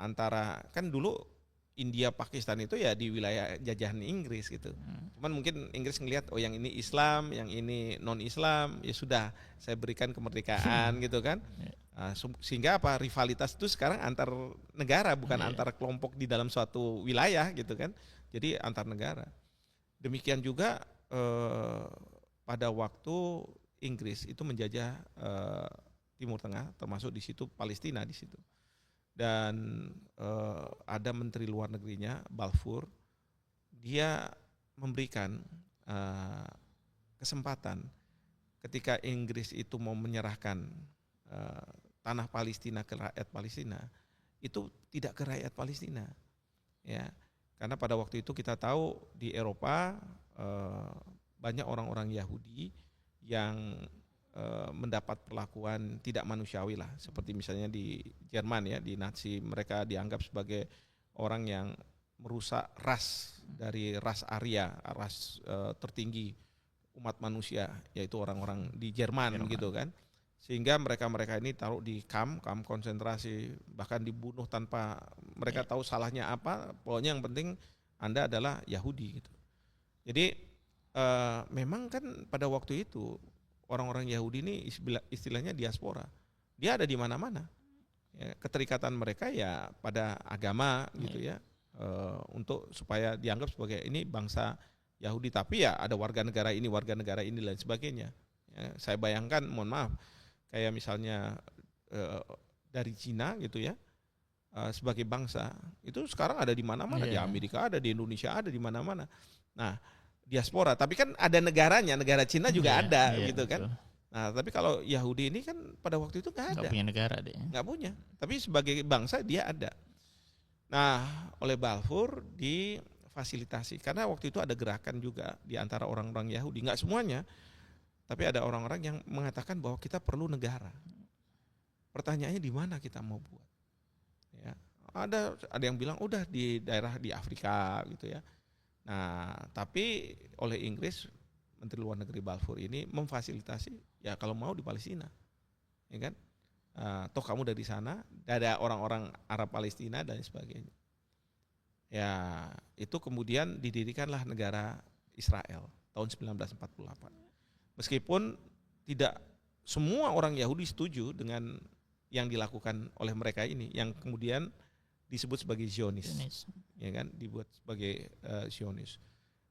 antara kan dulu India Pakistan itu ya di wilayah jajahan Inggris gitu. Cuman mungkin Inggris ngelihat oh yang ini Islam, yang ini non Islam, ya sudah saya berikan kemerdekaan gitu kan. Sehingga apa rivalitas itu sekarang antar negara bukan antar kelompok di dalam suatu wilayah gitu kan. Jadi antar negara. Demikian juga pada waktu Inggris itu menjajah Timur Tengah, termasuk di situ Palestina di situ. Dan ada menteri luar negerinya Balfour, dia memberikan kesempatan ketika Inggris itu mau menyerahkan tanah Palestina ke rakyat Palestina, itu tidak ke rakyat Palestina, ya, karena pada waktu itu kita tahu di Eropa banyak orang-orang Yahudi yang mendapat perlakuan tidak manusiawi lah, seperti misalnya di Jerman ya, di Nazi mereka dianggap sebagai orang yang merusak ras dari ras Arya, ras tertinggi umat manusia, yaitu orang-orang di Jerman gitu kan, sehingga mereka ini taruh di kamp konsentrasi, bahkan dibunuh tanpa mereka tahu salahnya apa, pokoknya yang penting Anda adalah Yahudi gitu. Jadi memang kan pada waktu itu orang-orang Yahudi ini istilahnya diaspora. Dia ada di mana-mana. Ya, keterikatan mereka ya pada agama gitu ya. Untuk supaya dianggap sebagai ini bangsa Yahudi. Tapi ya ada warga negara ini dan sebagainya. Ya, saya bayangkan, mohon maaf, kayak misalnya dari Cina gitu ya. Sebagai bangsa itu sekarang ada di mana-mana. Di Amerika ada, di Indonesia ada, di mana-mana. Nah, diaspora, tapi kan ada negaranya, negara Cina juga ada gitu kan. Nah, tapi kalau Yahudi ini kan pada waktu itu nggak ada. Nggak punya negara deh. Nggak punya, tapi sebagai bangsa dia ada. Nah, oleh Balfour difasilitasi, karena waktu itu ada gerakan juga di antara orang-orang Yahudi, nggak semuanya, tapi ada orang-orang yang mengatakan bahwa kita perlu negara. Pertanyaannya di mana kita mau buat? Ya, ada yang bilang udah di daerah di Afrika gitu ya. Nah, tapi oleh Inggris, Menteri Luar Negeri Balfour ini memfasilitasi, ya kalau mau di Palestina, ya kan? Toh kamu dari sana, ada orang-orang Arab Palestina dan sebagainya. Ya, itu kemudian didirikanlah negara Israel tahun 1948. Meskipun tidak semua orang Yahudi setuju dengan yang dilakukan oleh mereka ini, yang kemudian disebut sebagai Zionis, ya kan, dibuat sebagai Zionis.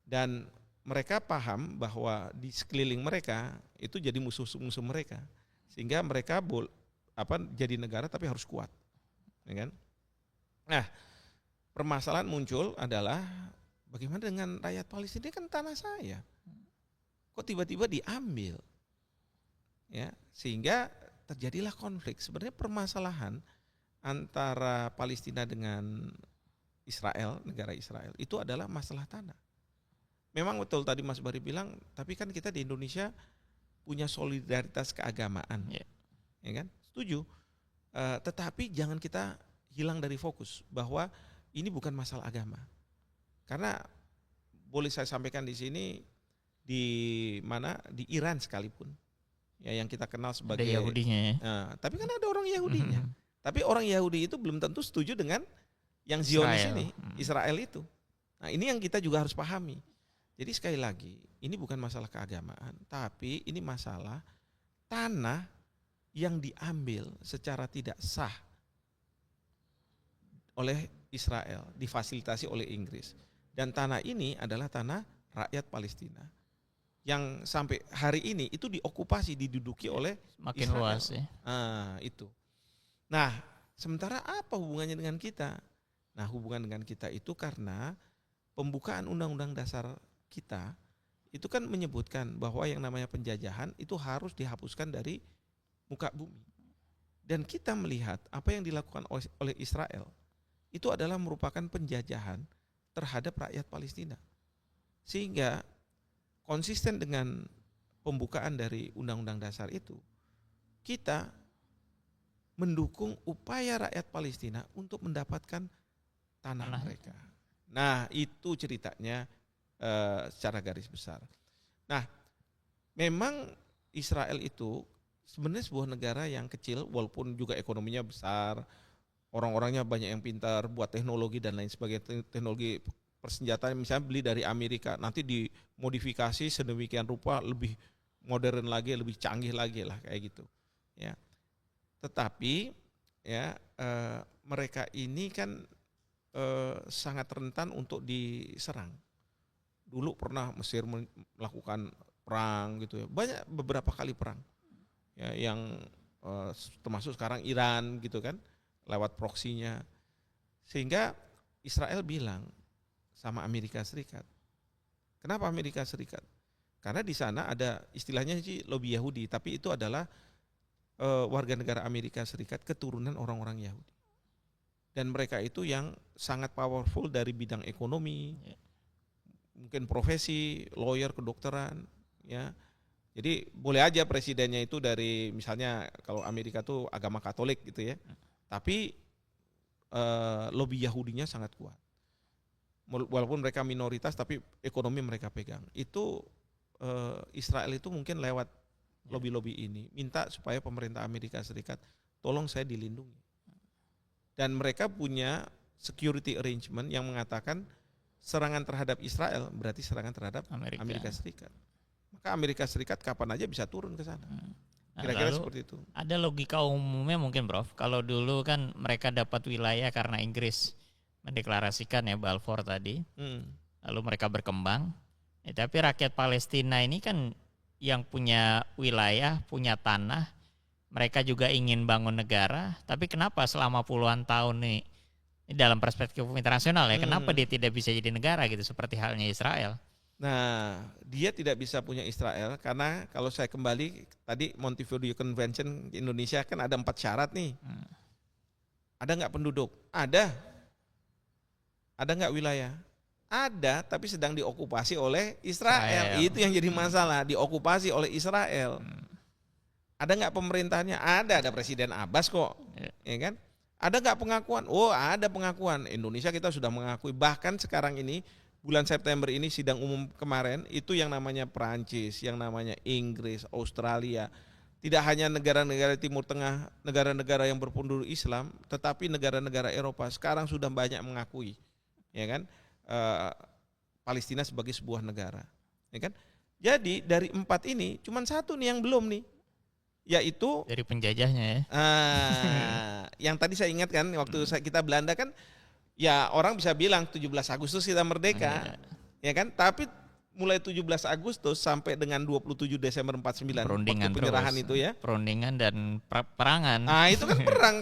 Dan mereka paham bahwa di sekeliling mereka itu jadi musuh-musuh mereka, sehingga mereka jadi negara tapi harus kuat, ya kan. Nah, permasalahan muncul adalah bagaimana dengan rakyat Palestina, kan tanah saya, kok tiba-tiba diambil, ya, sehingga terjadilah konflik. Sebenarnya permasalahan antara Palestina dengan Israel, negara Israel, itu adalah masalah tanah. Memang betul tadi Mas Bari bilang, tapi kan kita di Indonesia punya solidaritas keagamaan, ya kan? Setuju. Tetapi jangan kita hilang dari fokus bahwa ini bukan masalah agama. Karena boleh saya sampaikan di sini, di mana, di Iran sekalipun, ya, yang kita kenal sebagai ada Yahudinya ya. Tapi kan ada orang Yahudinya. Tapi orang Yahudi itu belum tentu setuju dengan yang Zionis ini, Israel itu. Nah, ini yang kita juga harus pahami. Jadi sekali lagi, ini bukan masalah keagamaan, tapi ini masalah tanah yang diambil secara tidak sah oleh Israel, difasilitasi oleh Inggris. Dan tanah ini adalah tanah rakyat Palestina, yang sampai hari ini itu diokupasi, diduduki oleh makin Israel. Luas ya. Itu. Nah, sementara apa hubungannya dengan kita? Nah, hubungan dengan kita itu karena pembukaan Undang-Undang Dasar kita itu kan menyebutkan bahwa yang namanya penjajahan itu harus dihapuskan dari muka bumi. Dan kita melihat apa yang dilakukan oleh Israel itu adalah merupakan penjajahan terhadap rakyat Palestina. Sehingga konsisten dengan pembukaan dari Undang-Undang Dasar itu, kita mendukung upaya rakyat Palestina untuk mendapatkan tanah mereka. Nah, itu ceritanya secara garis besar. Nah, memang Israel itu sebenarnya sebuah negara yang kecil walaupun juga ekonominya besar, orang-orangnya banyak yang pintar buat teknologi dan lain sebagainya, teknologi persenjataan misalnya beli dari Amerika, nanti dimodifikasi sedemikian rupa lebih modern lagi, lebih canggih lagi lah kayak gitu. Ya. Tetapi ya mereka ini kan sangat rentan untuk diserang. Dulu pernah Mesir melakukan perang gitu ya, banyak beberapa kali perang. Ya, yang termasuk sekarang Iran gitu kan, lewat proksinya. Sehingga Israel bilang sama Amerika Serikat. Kenapa Amerika Serikat? Karena di sana ada istilahnya sih lobby Yahudi, tapi itu adalah warga negara Amerika Serikat keturunan orang-orang Yahudi. Dan mereka itu yang sangat powerful dari bidang ekonomi, mungkin profesi, lawyer, kedokteran, ya. Jadi boleh aja presidennya itu dari misalnya kalau Amerika tuh agama Katolik gitu ya, tapi lobby Yahudinya sangat kuat. Walaupun mereka minoritas, tapi ekonomi mereka pegang. Itu Israel itu mungkin lewat lobby-lobby ini minta supaya pemerintah Amerika Serikat tolong saya dilindungi. Dan mereka punya security arrangement yang mengatakan serangan terhadap Israel berarti serangan terhadap Amerika Serikat. Maka Amerika Serikat kapan aja bisa turun ke sana. Kira-kira seperti itu. Ada logika umumnya mungkin, Prof. Kalau dulu kan mereka dapat wilayah karena Inggris mendeklarasikan ya Balfour tadi. Lalu mereka berkembang. Tapi rakyat Palestina ini kan yang punya wilayah, punya tanah, mereka juga ingin bangun negara, tapi kenapa selama puluhan tahun ini dalam perspektif internasional ya, kenapa dia tidak bisa jadi negara gitu seperti halnya Israel? Nah, dia tidak bisa punya Israel karena kalau saya kembali tadi Montevideo Convention Indonesia kan ada 4 syarat nih. Ada nggak penduduk? Ada. Ada nggak wilayah? Ada, tapi sedang diokupasi oleh Israel. Itu yang jadi masalah, diokupasi oleh Israel. Ada nggak pemerintahnya? Ada Presiden Abbas kok, ya kan? Ada nggak pengakuan? Oh, ada pengakuan. Indonesia kita sudah mengakui. Bahkan sekarang ini bulan September ini sidang umum kemarin itu yang namanya Perancis, yang namanya Inggris, Australia. Tidak hanya negara-negara Timur Tengah, negara-negara yang berpenduduk Islam, tetapi negara-negara Eropa sekarang sudah banyak mengakui, ya kan? Palestina sebagai sebuah negara, ya kan? Jadi dari 4 ini cuma 1 nih yang belum nih. Yaitu dari penjajahnya ya. Yang tadi saya ingatkan waktu kita Belanda kan ya orang bisa bilang 17 Agustus kita merdeka, ya kan? Tapi mulai 17 Agustus sampai dengan 27 Desember 49 perundingan waktu penyerahan terus, itu ya. Perundingan dan perangan. Nah, itu kan perang.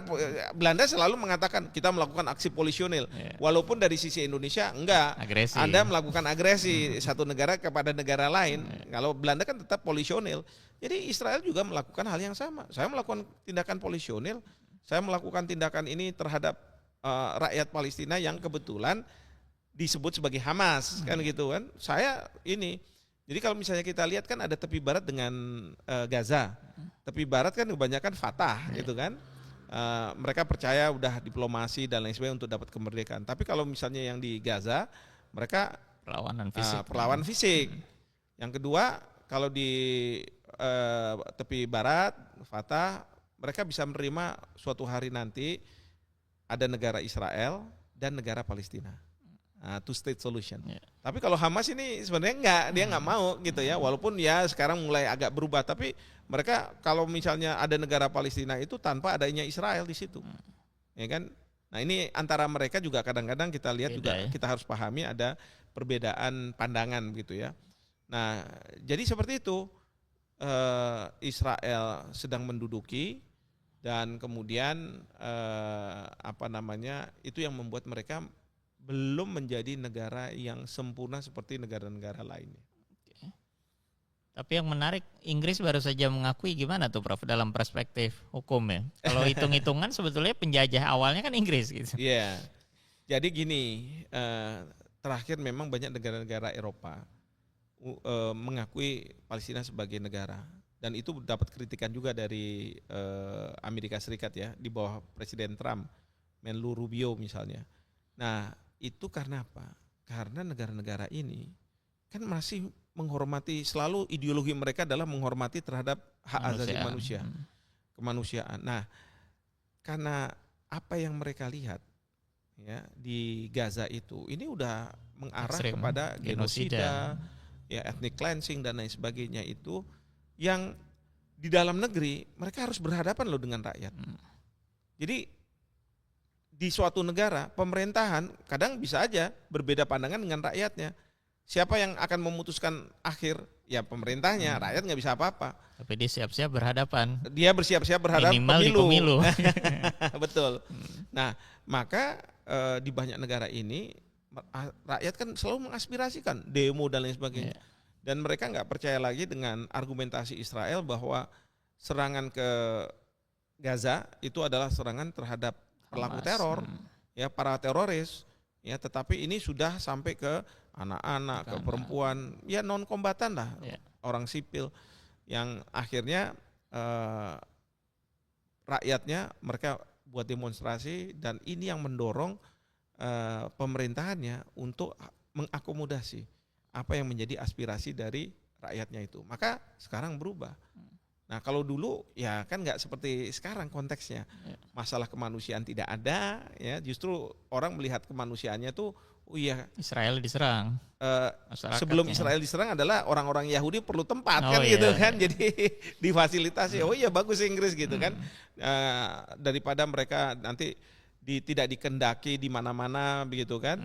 Belanda selalu mengatakan kita melakukan aksi polisionil. Walaupun dari sisi Indonesia enggak. Agresi. Anda melakukan agresi satu negara kepada negara lain. Kalau Belanda kan tetap polisionil. Jadi Israel juga melakukan hal yang sama. Saya melakukan tindakan polisionil. Saya melakukan tindakan ini terhadap rakyat Palestina yang kebetulan disebut sebagai Hamas kan gitu kan. Saya ini. Jadi kalau misalnya kita lihat kan ada tepi barat dengan Gaza. Tepi barat kan kebanyakan Fatah gitu kan. Mereka percaya udah diplomasi dan lain sebagainya untuk dapat kemerdekaan. Tapi kalau misalnya yang di Gaza mereka perlawanan fisik. Yang kedua kalau di tepi barat Fatah mereka bisa menerima suatu hari nanti ada negara Israel dan negara Palestina. Two state solution. Tapi kalau Hamas ini sebenarnya enggak, dia enggak mau gitu ya. Walaupun ya sekarang mulai agak berubah, tapi mereka kalau misalnya ada negara Palestina itu tanpa adanya Israel di situ. Ya kan? Nah, ini antara mereka juga kadang-kadang kita lihat beda, juga ya? Kita harus pahami ada perbedaan pandangan gitu ya. Nah, jadi seperti itu. Israel sedang menduduki dan kemudian itu yang membuat mereka belum menjadi negara yang sempurna seperti negara-negara lainnya. Oke. Tapi yang menarik, Inggris baru saja mengakui, gimana tuh Prof dalam perspektif hukum ya? Kalau hitung-hitungan sebetulnya penjajah awalnya kan Inggris gitu. Iya. Jadi gini, terakhir memang banyak negara-negara Eropa mengakui Palestina sebagai negara. Dan itu dapat kritikan juga dari Amerika Serikat ya, di bawah Presiden Trump, Menlu Rubio misalnya. Nah, itu karena apa? Karena negara-negara ini kan masih menghormati, selalu ideologi mereka adalah menghormati terhadap hak asasi manusia, kemanusiaan. Nah, karena apa yang mereka lihat ya di Gaza itu, ini udah mengarah kepada genosida, ya ethnic cleansing dan lain sebagainya, itu yang di dalam negeri mereka harus berhadapan loh dengan rakyat. Jadi di suatu negara pemerintahan kadang bisa aja berbeda pandangan dengan rakyatnya. Siapa yang akan memutuskan akhir? Ya pemerintahnya, rakyat nggak bisa apa-apa. Tapi dia siap-siap berhadapan. Dia bersiap-siap berhadapan pemilu. Betul. Nah, maka di banyak negara ini rakyat kan selalu mengaspirasikan demo dan lain sebagainya. Dan mereka nggak percaya lagi dengan argumentasi Israel bahwa serangan ke Gaza itu adalah serangan terhadap pelaku teror, ya para teroris, ya. Tetapi ini sudah sampai ke anak-anak, ke perempuan, ya non kombatan lah, orang sipil, yang akhirnya rakyatnya mereka buat demonstrasi, dan ini yang mendorong pemerintahannya untuk mengakomodasi apa yang menjadi aspirasi dari rakyatnya itu. Maka sekarang berubah. Nah kalau dulu ya kan nggak seperti sekarang konteksnya, masalah kemanusiaan tidak ada, ya justru orang melihat kemanusiaannya tuh, oh iya Israel diserang. Sebelum Israel diserang adalah orang-orang Yahudi perlu tempat kan gitu kan, jadi difasilitasi. Oh iya bagus Inggris gitu kan, daripada mereka nanti tidak dikendaki di mana-mana begitu kan,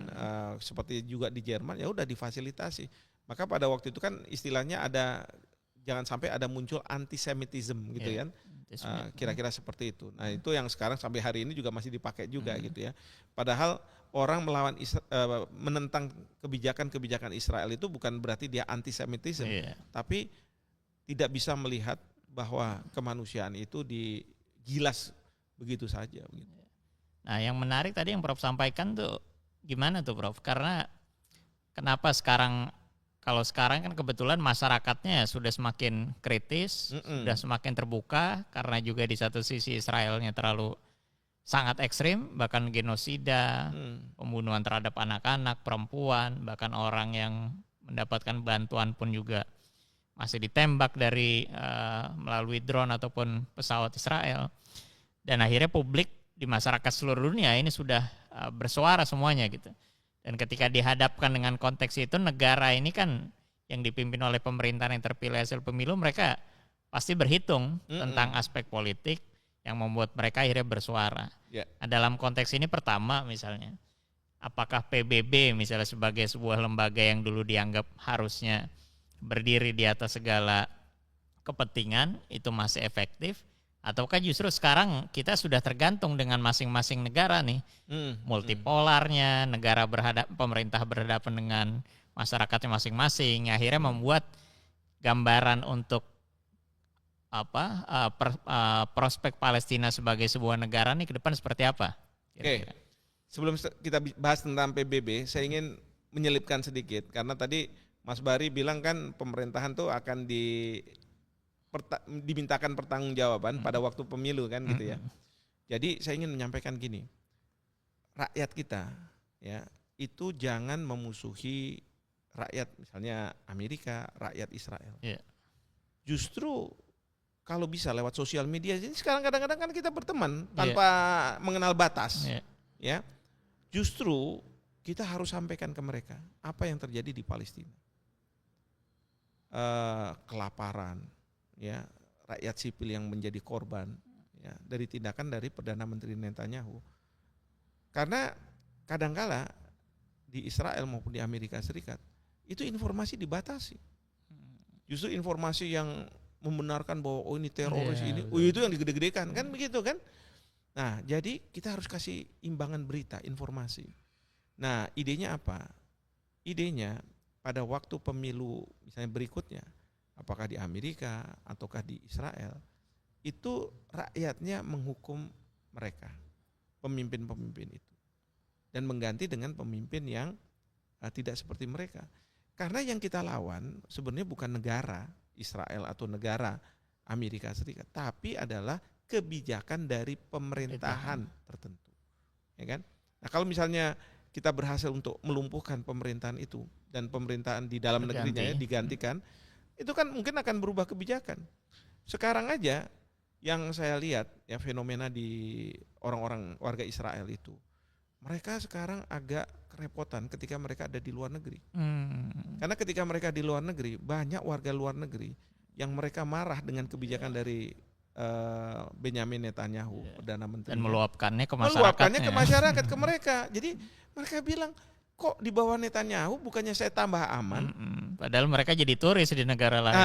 seperti juga di Jerman, ya udah difasilitasi. Maka pada waktu itu kan istilahnya ada, jangan sampai ada muncul antisemitisme gitu kan, kira-kira seperti itu. Nah itu yang sekarang sampai hari ini juga masih dipakai juga gitu ya. Padahal orang melawan menentang kebijakan Israel itu bukan berarti dia antisemitisme, tapi tidak bisa melihat bahwa kemanusiaan itu digilas begitu saja. Begitu. Nah yang menarik tadi yang Prof sampaikan tuh gimana tuh Prof? Karena kenapa sekarang, kalau sekarang kan kebetulan masyarakatnya sudah semakin kritis, sudah semakin terbuka, karena juga di satu sisi Israelnya terlalu sangat ekstrim, bahkan genosida, pembunuhan terhadap anak-anak, perempuan, bahkan orang yang mendapatkan bantuan pun juga masih ditembak dari melalui drone ataupun pesawat Israel. Dan akhirnya publik di masyarakat seluruh dunia ini sudah bersuara semuanya gitu. Dan ketika dihadapkan dengan konteks itu, negara ini kan yang dipimpin oleh pemerintahan yang terpilih hasil pemilu, mereka pasti berhitung tentang aspek politik yang membuat mereka akhirnya bersuara. Nah, dalam konteks ini pertama misalnya, apakah PBB misalnya sebagai sebuah lembaga yang dulu dianggap harusnya berdiri di atas segala kepentingan itu masih efektif? Ataukah justru sekarang kita sudah tergantung dengan masing-masing negara nih, multipolarnya, negara pemerintah berhadapan dengan masyarakatnya masing-masing, akhirnya membuat gambaran untuk prospek Palestina sebagai sebuah negara nih ke depan seperti apa? Oke. Sebelum kita bahas tentang PBB, saya ingin menyelipkan sedikit, karena tadi Mas Bari bilang kan pemerintahan tuh akan dimintakan pertanggungjawaban pada waktu pemilu kan gitu ya. Jadi saya ingin menyampaikan gini, rakyat kita ya itu jangan memusuhi rakyat misalnya Amerika, rakyat Israel. Justru kalau bisa lewat sosial media, jadi sekarang kadang-kadang kan kita berteman tanpa mengenal batas, ya. Justru kita harus sampaikan ke mereka apa yang terjadi di Palestina, kelaparan. Ya, rakyat sipil yang menjadi korban ya, dari tindakan dari Perdana Menteri Netanyahu. Karena kadangkala di Israel maupun di Amerika Serikat itu informasi dibatasi. Justru informasi yang membenarkan bahwa oh ini teroris ini, itu yang digede-gedekan kan begitu kan. Nah, jadi kita harus kasih imbangan berita, informasi. Nah, idenya apa? Idenya pada waktu pemilu misalnya berikutnya, apakah di Amerika ataukah di Israel, itu rakyatnya menghukum mereka, pemimpin-pemimpin itu, dan mengganti dengan pemimpin yang tidak seperti mereka. Karena yang kita lawan sebenarnya bukan negara Israel atau negara Amerika Serikat, tapi adalah kebijakan dari pemerintahan tertentu, ya kan? Nah kalau misalnya kita berhasil untuk melumpuhkan pemerintahan itu dan pemerintahan di dalam negerinya ya digantikan, itu kan mungkin akan berubah kebijakan. Sekarang aja yang saya lihat ya fenomena di orang-orang warga Israel itu, mereka sekarang agak kerepotan ketika mereka ada di luar negeri. Karena ketika mereka di luar negeri, banyak warga luar negeri yang mereka marah dengan kebijakan dari Benyamin Netanyahu, Perdana Menteri. Dan meluapkannya ke masyarakat, ke mereka. Jadi mereka bilang, kok di bawah Netanyahu bukannya saya tambah aman? Padahal mereka jadi turis di negara lain.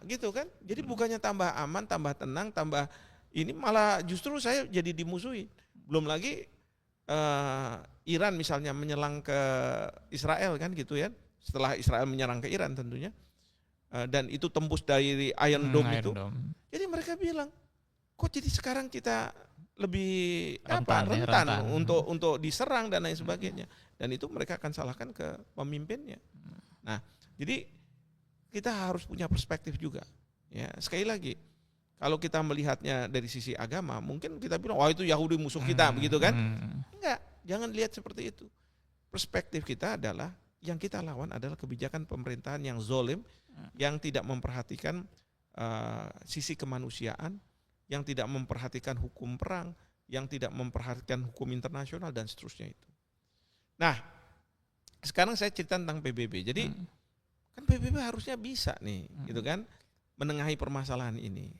Gitu kan? Jadi bukannya tambah aman, tambah tenang, tambah ini malah justru saya jadi dimusuhi. Belum lagi Iran misalnya menyelang ke Israel kan gitu ya. Setelah Israel menyerang ke Iran tentunya. Dan itu tembus dari Iron Dome itu. Jadi mereka bilang, kok jadi sekarang kita lebih rentan untuk diserang dan lain sebagainya. Dan itu mereka akan salahkan ke pemimpinnya. Nah, jadi kita harus punya perspektif juga. Ya, sekali lagi, kalau kita melihatnya dari sisi agama, mungkin kita bilang, wah itu Yahudi musuh kita, begitu kan? Enggak, jangan lihat seperti itu. Perspektif kita adalah yang kita lawan adalah kebijakan pemerintahan yang zolim, yang tidak memperhatikan sisi kemanusiaan, yang tidak memperhatikan hukum perang, yang tidak memperhatikan hukum internasional dan seterusnya itu. Nah, sekarang saya cerita tentang PBB. Jadi kan PBB harusnya bisa nih, gitu kan, menengahi permasalahan ini.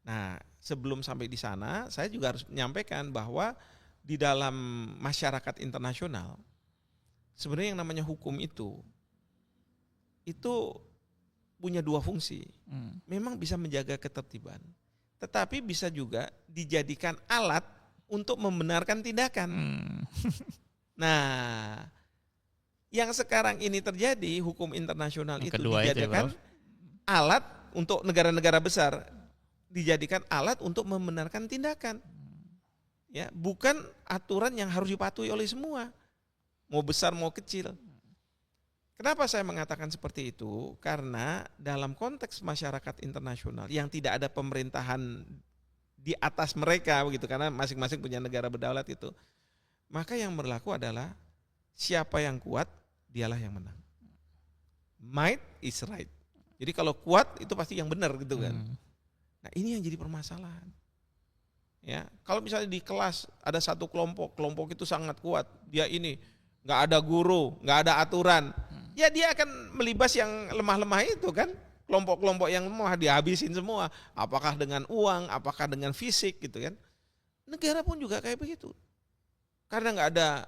Nah, sebelum sampai di sana, saya juga harus menyampaikan bahwa di dalam masyarakat internasional, sebenarnya yang namanya hukum itu punya dua fungsi. Memang bisa menjaga ketertiban, tetapi bisa juga dijadikan alat untuk membenarkan tindakan. Nah, yang sekarang ini terjadi, hukum internasional itu dijadikan alat untuk negara-negara besar, dijadikan alat untuk membenarkan tindakan. Ya, bukan aturan yang harus dipatuhi oleh semua, mau besar mau kecil. Kenapa saya mengatakan seperti itu? Karena dalam konteks masyarakat internasional yang tidak ada pemerintahan di atas mereka begitu, karena masing-masing punya negara berdaulat itu, maka yang berlaku adalah siapa yang kuat dialah yang menang. Might is right. Jadi kalau kuat itu pasti yang benar gitu kan. Nah, ini yang jadi permasalahan. Ya, kalau misalnya di kelas ada satu kelompok itu sangat kuat, dia ini nggak ada guru, nggak ada aturan, ya dia akan melibas yang lemah-lemah itu kan. Kelompok-kelompok yang lemah dihabisin semua, apakah dengan uang, apakah dengan fisik gitu kan. Negara pun juga kayak begitu. Karena nggak ada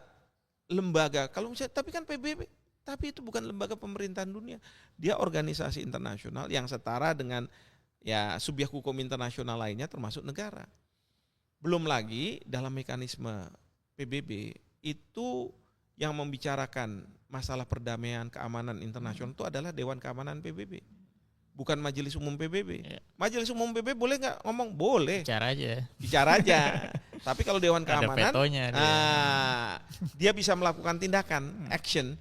lembaga, kalau misalnya, tapi kan PBB, tapi itu bukan lembaga pemerintahan dunia. Dia organisasi internasional yang setara dengan ya subjek hukum internasional lainnya termasuk negara. Belum lagi dalam mekanisme PBB itu yang membicarakan masalah perdamaian keamanan internasional itu adalah Dewan Keamanan PBB, bukan Majelis Umum PBB. Majelis Umum PBB boleh nggak ngomong? Boleh. Bicara aja. Tapi kalau Dewan Keamanan, dia bisa melakukan tindakan, action.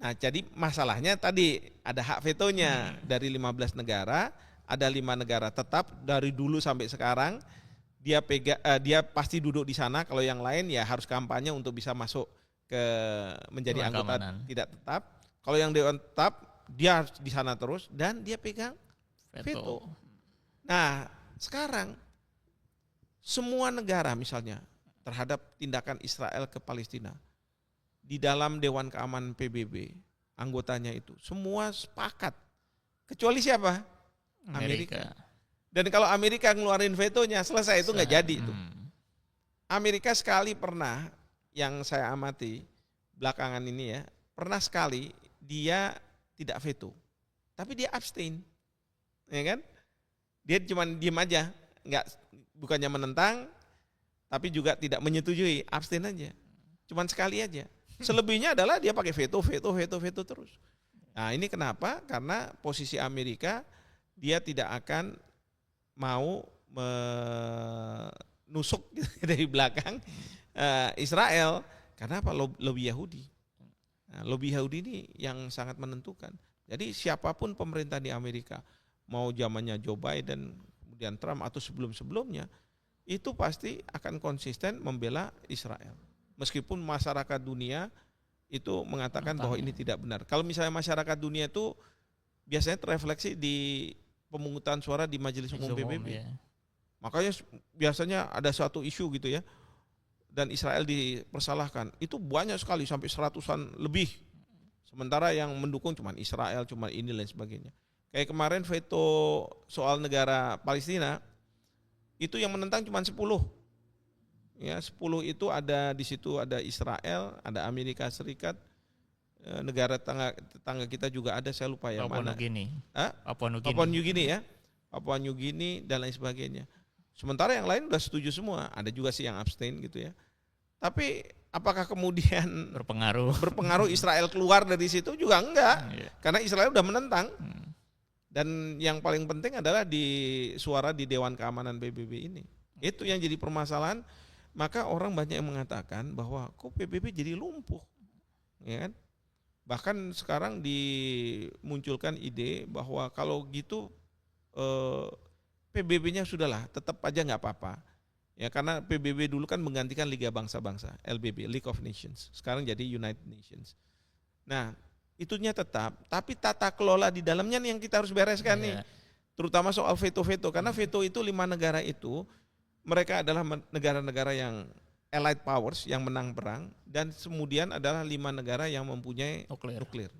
Nah, jadi masalahnya tadi ada hak vetonya dari 15 negara, ada 5 negara tetap dari dulu sampai sekarang. Dia pasti duduk di sana. Kalau yang lain ya harus kampanye untuk bisa masuk ke menjadi anggota tidak tetap. Kalau yang dewan tetap dia harus di sana terus dan dia pegang veto. Nah, sekarang semua negara misalnya terhadap tindakan Israel ke Palestina di dalam Dewan Keamanan PBB, anggotanya itu semua sepakat. Kecuali siapa? Amerika. Dan kalau Amerika ngeluarin vetonya, selesai, itu nggak jadi itu. Amerika sekali pernah, yang saya amati belakangan ini ya, pernah sekali dia tidak veto, tapi dia abstain, ya kan? Dia cuma diem aja, bukannya menentang, tapi juga tidak menyetujui, abstain aja, cuma sekali aja. Selebihnya adalah dia pakai veto terus. Nah, ini kenapa? Karena posisi Amerika, dia tidak akan mau menusuk dari belakang Israel. Karena apa? Lobby Yahudi. Nah, lobby Yahudi ini yang sangat menentukan. Jadi siapapun pemerintah di Amerika, mau zamannya Joe Biden, kemudian Trump atau sebelum-sebelumnya, itu pasti akan konsisten membela Israel. Meskipun masyarakat dunia itu mengatakan bahwa ini tidak benar. Kalau misalnya masyarakat dunia itu biasanya terrefleksi di pemungutan suara di Majelis Umum PBB. Ya. Makanya biasanya ada suatu isu gitu ya, dan Israel dipersalahkan. Itu banyak sekali, sampai 100-an lebih. Sementara yang mendukung cuma Israel, cuma ini dan sebagainya. Kayak kemarin veto soal negara Palestina, itu yang menentang cuma 10. Ya, 10 itu ada di situ, ada Israel, ada Amerika Serikat, negara tetangga kita juga ada, saya lupa yang mana. Papua New Guinea ya. Papua New Guinea dan lain sebagainya. Sementara yang lain udah setuju semua, ada juga sih yang abstain gitu ya. Tapi apakah kemudian berpengaruh Israel keluar dari situ? Juga enggak, karena Israel udah menentang. Dan yang paling penting adalah di suara di Dewan Keamanan PBB ini. Itu yang jadi permasalahan. Maka orang banyak yang mengatakan bahwa kok PBB jadi lumpuh, ya kan? Bahkan sekarang dimunculkan ide bahwa kalau gitu PBB-nya sudahlah, tetap aja nggak apa-apa. Ya, karena PBB dulu kan menggantikan Liga Bangsa-Bangsa, LBB, League of Nations. Sekarang jadi United Nations. Nah, itunya tetap, tapi tata kelola di dalamnya nih yang kita harus bereskan nih. Terutama soal veto-veto, karena veto itu 5 negara itu, mereka adalah negara-negara yang allied powers, yang menang perang, dan kemudian adalah 5 negara yang mempunyai nuklir.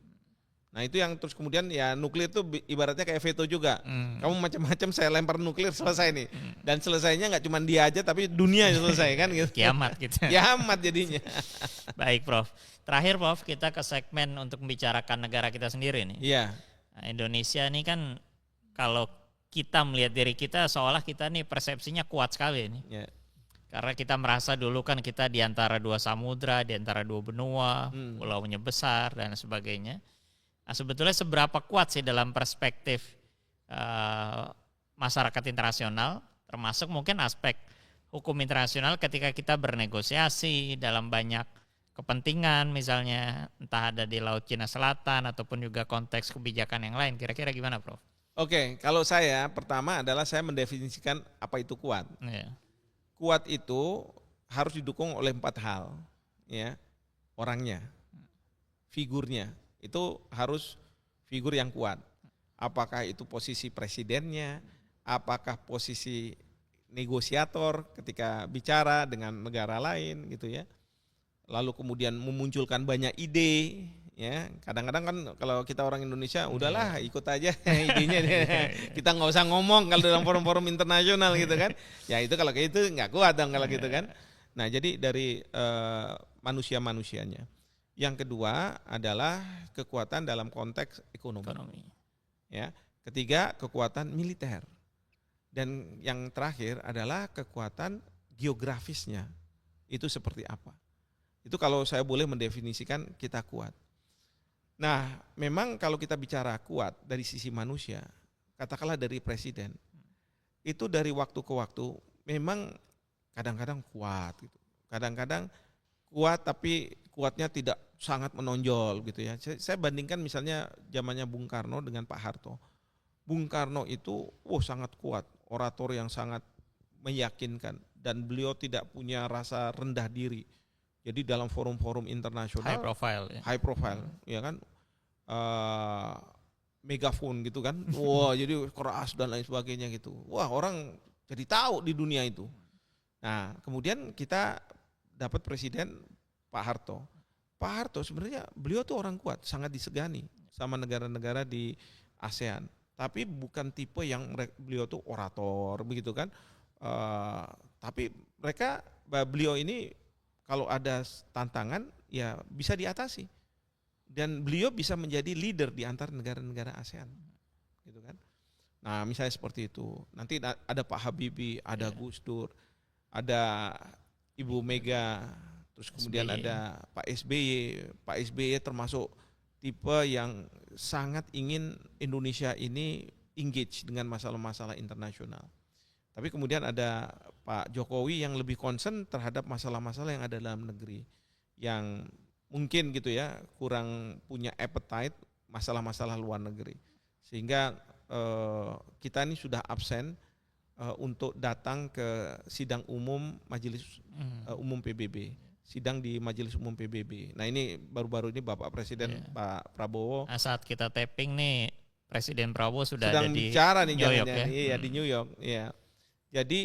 Nah itu yang terus kemudian ya nuklir itu ibaratnya kayak veto juga. Kamu macam-macam saya lempar nuklir selesai nih. Dan selesainya nggak cuma dia aja tapi dunia selesai kan gitu. Kiamat gitu. Kiamat jadinya. Baik Prof. Terakhir Prof, kita ke segmen untuk membicarakan negara kita sendiri nih. Iya. Nah, Indonesia ini kan kalau kita melihat diri kita seolah kita nih persepsinya kuat sekali nih. Yeah. Karena kita merasa dulu kan kita di antara 2 samudra, di antara 2 benua, pulaunya besar dan sebagainya. Nah, sebetulnya seberapa kuat sih dalam perspektif masyarakat internasional, termasuk mungkin aspek hukum internasional ketika kita bernegosiasi dalam banyak kepentingan, misalnya entah ada di Laut Cina Selatan ataupun juga konteks kebijakan yang lain. Kira-kira gimana Prof? Oke, kalau saya pertama adalah saya mendefinisikan apa itu kuat. Yeah. Kuat itu harus didukung oleh 4 hal, ya, orangnya, figurnya. Itu harus figur yang kuat. Apakah itu posisi presidennya, apakah posisi negosiator ketika bicara dengan negara lain gitu ya. Lalu kemudian memunculkan banyak ide, ya. Kadang-kadang kan kalau kita orang Indonesia udahlah ikut aja idenya. Kita nggak usah ngomong kalau dalam forum-forum internasional gitu kan. Ya itu kalau kayak itu nggak kuat dong kalau gitu kan. Nah jadi dari manusia-manusianya. Yang kedua adalah kekuatan dalam konteks ekonomi. Ya, ketiga kekuatan militer. Dan yang terakhir adalah kekuatan geografisnya. Itu seperti apa? Itu kalau saya boleh mendefinisikan kita kuat. Nah, memang kalau kita bicara kuat dari sisi manusia, katakanlah dari presiden, itu dari waktu ke waktu memang kadang-kadang kuat gitu. Kadang-kadang kuat tapi kuatnya tidak sangat menonjol gitu ya. Saya bandingkan misalnya zamannya Bung Karno dengan Pak Harto. Bung Karno itu sangat kuat, orator yang sangat meyakinkan dan beliau tidak punya rasa rendah diri. Jadi dalam forum-forum internasional high profile ya kan. Megafon gitu kan. Jadi keras dan lain sebagainya gitu. Orang jadi tahu di dunia itu. Nah, kemudian kita dapat presiden Pak Harto. Pak Harto sebenarnya beliau tuh orang kuat, sangat disegani sama negara-negara di ASEAN. Tapi bukan tipe yang beliau tuh orator begitu kan. Tapi beliau ini kalau ada tantangan ya bisa diatasi. Dan beliau bisa menjadi leader di antara negara-negara ASEAN. Gitu kan. Nah, misalnya seperti itu. Nanti ada Pak Habibie, ada Gus Dur, ada Ibu Mega, terus kemudian ada Pak SBY. Pak SBY termasuk tipe yang sangat ingin Indonesia ini engage dengan masalah-masalah internasional. Tapi kemudian ada Pak Jokowi yang lebih concern terhadap masalah-masalah yang ada dalam negeri. Yang mungkin gitu ya kurang punya appetite masalah-masalah luar negeri. Sehingga kita ini sudah absen untuk datang ke sidang umum Majelis Umum PBB. sidang di Majelis Umum PBB. Nah ini baru-baru ini Bapak Presiden Pak Prabowo. Nah, saat kita tapping nih Presiden Prabowo sudah sedang ada di bicara nih New York jangan-jangan. ya. Iya di New York. Iya. Jadi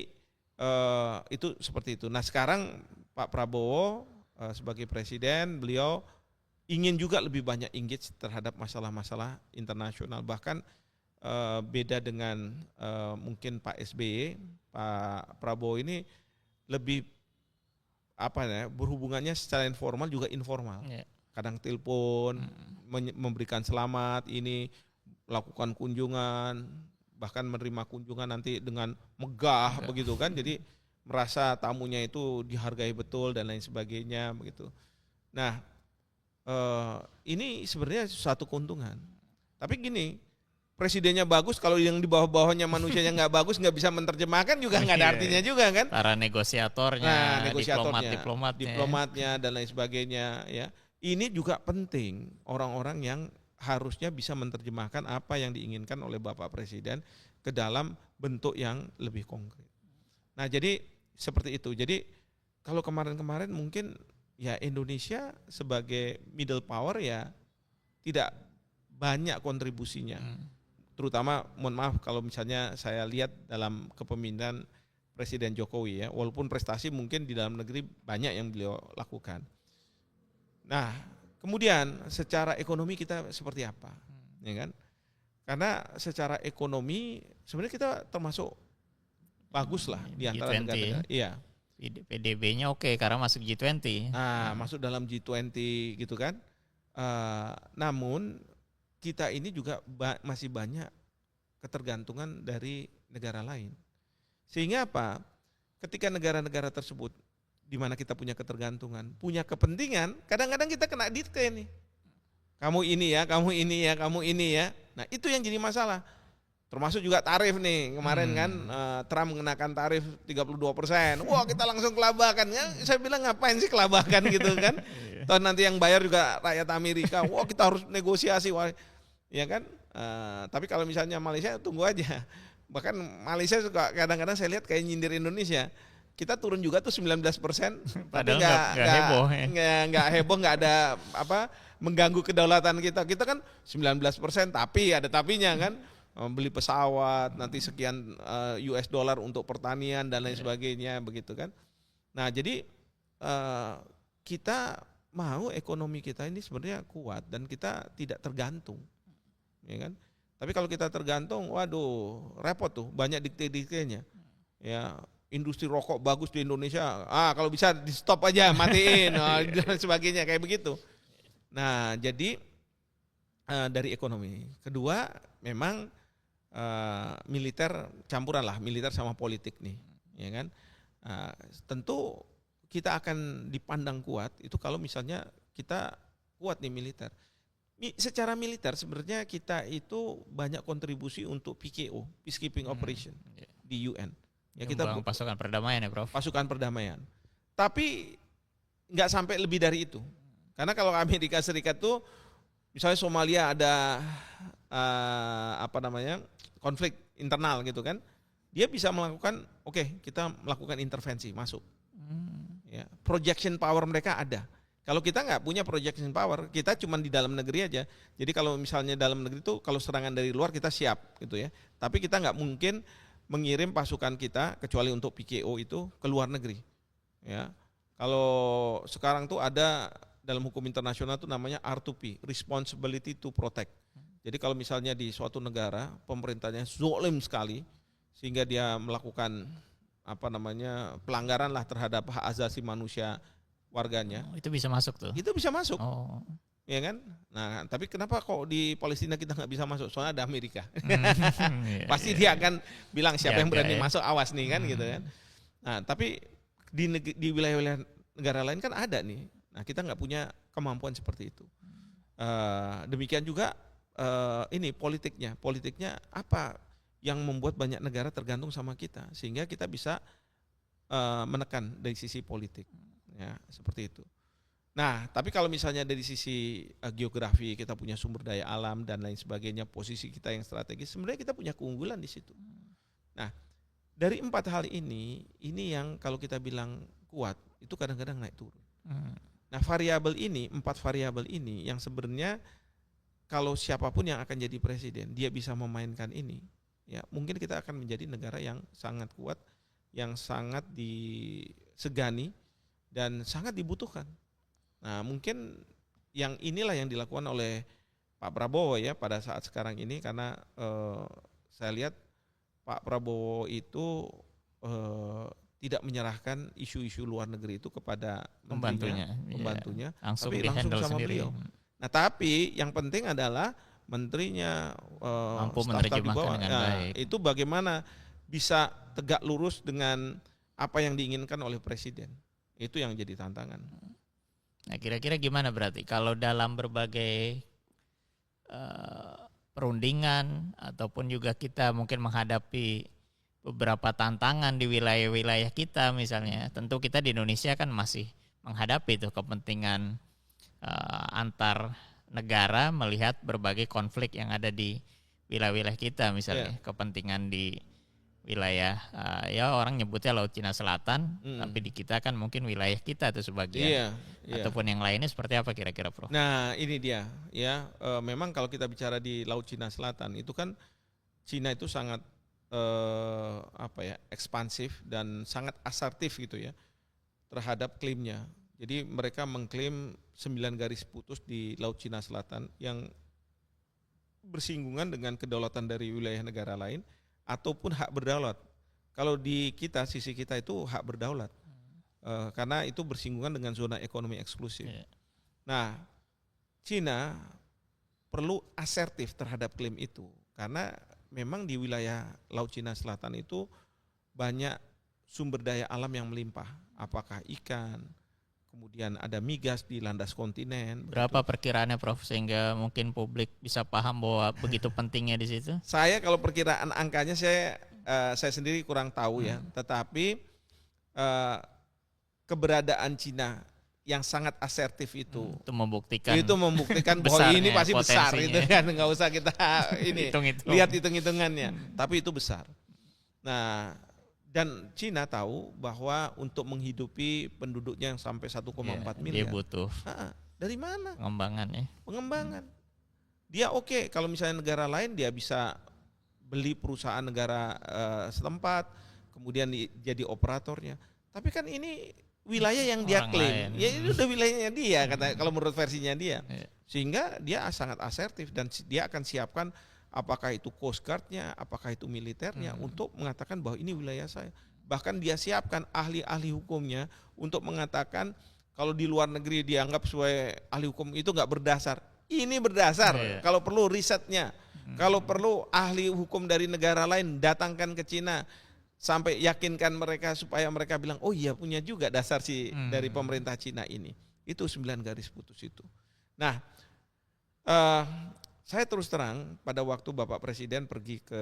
itu seperti itu. Nah sekarang Pak Prabowo sebagai presiden, beliau ingin juga lebih banyak engage terhadap masalah-masalah internasional. Bahkan beda dengan mungkin Pak SBY, Pak Prabowo ini lebih berhubungannya secara informal juga informal. Kadang telepon, memberikan selamat, ini lakukan kunjungan, bahkan menerima kunjungan nanti dengan megah begitu kan. Jadi merasa tamunya itu dihargai betul dan lain sebagainya begitu. Nah, ini sebenarnya suatu keuntungan. Tapi gini, presidennya bagus, kalau yang di bawah-bawahnya manusianya nggak bagus, nggak bisa menerjemahkan juga nggak ada artinya juga kan. Para negosiatornya, diplomatnya dan lain sebagainya ya. Ini juga penting orang-orang yang harusnya bisa menerjemahkan apa yang diinginkan oleh Bapak Presiden ke dalam bentuk yang lebih konkret. Nah jadi seperti itu. Jadi kalau kemarin-kemarin mungkin ya Indonesia sebagai middle power ya tidak banyak kontribusinya. Terutama mohon maaf kalau misalnya saya lihat dalam kepemimpinan Presiden Jokowi ya, walaupun prestasi mungkin di dalam negeri banyak yang beliau lakukan. Nah, kemudian secara ekonomi kita seperti apa? Ya kan? Karena secara ekonomi sebenarnya kita termasuk bagus lah di antara negara-negara. Iya. PDB-nya oke karena masuk G20. Nah, masuk dalam G20 gitu kan. Namun kita ini juga masih banyak ketergantungan dari negara lain. Sehingga apa? Ketika negara-negara tersebut di mana kita punya ketergantungan, punya kepentingan, kadang-kadang kita kena dikte nih. Kamu ini ya, kamu ini ya, kamu ini ya. Nah itu yang jadi masalah. Termasuk juga tarif nih, kemarin kan Trump mengenakan tarif 32%. Wah kita langsung kelabakan. Ya, saya bilang ngapain sih kelabakan gitu kan. Toh nanti yang bayar juga rakyat Amerika. Wah kita harus negosiasi. Wah, ya kan. Tapi kalau misalnya Malaysia tunggu aja. Bahkan Malaysia juga kadang-kadang saya lihat kayak nyindir Indonesia. Kita turun juga tuh 19%. Padahal nggak heboh. Nggak heboh, nggak ada mengganggu kedaulatan kita. Kita kan 19% tapi ada tapinya kan. Beli pesawat, nanti sekian US dollar untuk pertanian dan lain sebagainya begitu kan. Nah jadi kita mau ekonomi kita ini sebenarnya kuat dan kita tidak tergantung, ya kan. Tapi kalau kita tergantung, waduh repot tuh, banyak dikte-diktenya. Ya industri rokok bagus di Indonesia, kalau bisa di stop aja, matiin dan sebagainya kayak begitu. Nah jadi dari ekonomi. Kedua memang militer campuran lah, militer sama politik nih, ya kan. Tentu kita akan dipandang kuat itu kalau misalnya kita kuat nih militer. Secara militer sebenarnya kita itu banyak kontribusi untuk PKO, peacekeeping operation di UN. Ya kita pasukan perdamaian ya, Prof. Pasukan perdamaian. Tapi nggak sampai lebih dari itu. Karena kalau Amerika Serikat tuh misalnya Somalia ada konflik internal gitu kan, dia bisa melakukan kita melakukan intervensi masuk. Ya, projection power mereka ada. Kalau kita nggak punya projection power, kita cuma di dalam negeri aja. Jadi kalau misalnya dalam negeri itu kalau serangan dari luar kita siap gitu ya. Tapi kita nggak mungkin mengirim pasukan kita kecuali untuk PKO itu ke luar negeri. Ya, kalau sekarang tuh ada dalam hukum internasional itu namanya R2P, Responsibility to Protect. Jadi kalau misalnya di suatu negara pemerintahnya zalim sekali sehingga dia melakukan pelanggaran lah terhadap hak asasi manusia warganya. Itu bisa masuk tuh. Itu bisa masuk. Ya kan? Nah, tapi kenapa kok di Palestina kita nggak bisa masuk? Soalnya ada Amerika. Pasti dia akan bilang siapa yang berani masuk, awas nih kan gitu kan. Nah, tapi di wilayah-wilayah negara lain kan ada nih. Nah, kita nggak punya kemampuan seperti itu. Demikian juga politiknya apa yang membuat banyak negara tergantung sama kita sehingga kita bisa menekan dari sisi politik, ya seperti itu. Nah, tapi kalau misalnya dari sisi geografi kita punya sumber daya alam dan lain sebagainya, posisi kita yang strategis, sebenarnya kita punya keunggulan di situ. Nah, dari 4 hal ini yang kalau kita bilang kuat itu kadang-kadang naik turun. Nah, empat variabel ini yang sebenarnya kalau siapapun yang akan jadi presiden, dia bisa memainkan ini, ya mungkin kita akan menjadi negara yang sangat kuat, yang sangat disegani dan sangat dibutuhkan. Nah, mungkin inilah yang dilakukan oleh Pak Prabowo ya pada saat sekarang ini, karena saya lihat Pak Prabowo itu tidak menyerahkan isu-isu luar negeri itu kepada pembantunya, tapi langsung sama sendiri. beliau. Nah, tapi yang penting adalah menterinya mampu staf-staf di bawah. dengan baik. Itu bagaimana bisa tegak lurus dengan apa yang diinginkan oleh presiden. Itu yang jadi tantangan. Nah, kira-kira gimana berarti kalau dalam berbagai perundingan ataupun juga kita mungkin menghadapi beberapa tantangan di wilayah-wilayah kita misalnya, tentu kita di Indonesia kan masih menghadapi tuh kepentingan antar negara melihat berbagai konflik yang ada di wilayah-wilayah kita misalnya, kepentingan di wilayah ya orang nyebutnya Laut Cina Selatan, tapi di kita kan mungkin wilayah kita tuh sebagian, ataupun yang lainnya seperti apa kira-kira, Prof? Nah, ini dia ya, memang kalau kita bicara di Laut Cina Selatan itu kan Cina itu sangat ekspansif dan sangat asertif gitu ya terhadap klaimnya. Jadi mereka mengklaim 9 garis putus di Laut Cina Selatan yang bersinggungan dengan kedaulatan dari wilayah negara lain ataupun hak berdaulat. Kalau di kita, sisi kita itu hak berdaulat, karena itu bersinggungan dengan zona ekonomi eksklusif. Nah, Cina perlu asertif terhadap klaim itu, karena memang di wilayah Laut Cina Selatan itu banyak sumber daya alam yang melimpah, apakah ikan, kemudian ada migas di landas kontinen. Berapa perkiraannya, Prof, sehingga mungkin publik bisa paham bahwa begitu pentingnya di situ? Saya kalau perkiraan angkanya saya sendiri kurang tahu ya, tetapi keberadaan Cina yang sangat asertif itu membuktikan bahwa ini pasti besar gitu kan, nggak usah kita ini lihat hitung-hitungannya, tapi itu besar. Nah, dan Cina tahu bahwa untuk menghidupi penduduknya yang sampai 1,4 miliar, dia butuh dari mana? Pengembangan. Dia oke, kalau misalnya negara lain dia bisa beli perusahaan negara setempat, kemudian jadi operatornya. Tapi kan ini wilayah yang dia klaim, ya itu udah wilayahnya dia, kata kalau menurut versinya dia. Sehingga dia sangat asertif dan dia akan siapkan apakah itu Coast Guard-nya, apakah itu militernya untuk mengatakan bahwa ini wilayah saya. Bahkan dia siapkan ahli-ahli hukumnya untuk mengatakan kalau di luar negeri dianggap sebagai ahli hukum itu nggak berdasar. Ini berdasar. Kalau perlu risetnya, kalau perlu ahli hukum dari negara lain datangkan ke Cina sampai yakinkan mereka supaya mereka bilang oh iya punya juga dasar dari pemerintah Cina ini. Itu 9 garis putus itu. Nah, saya terus terang pada waktu Bapak Presiden pergi ke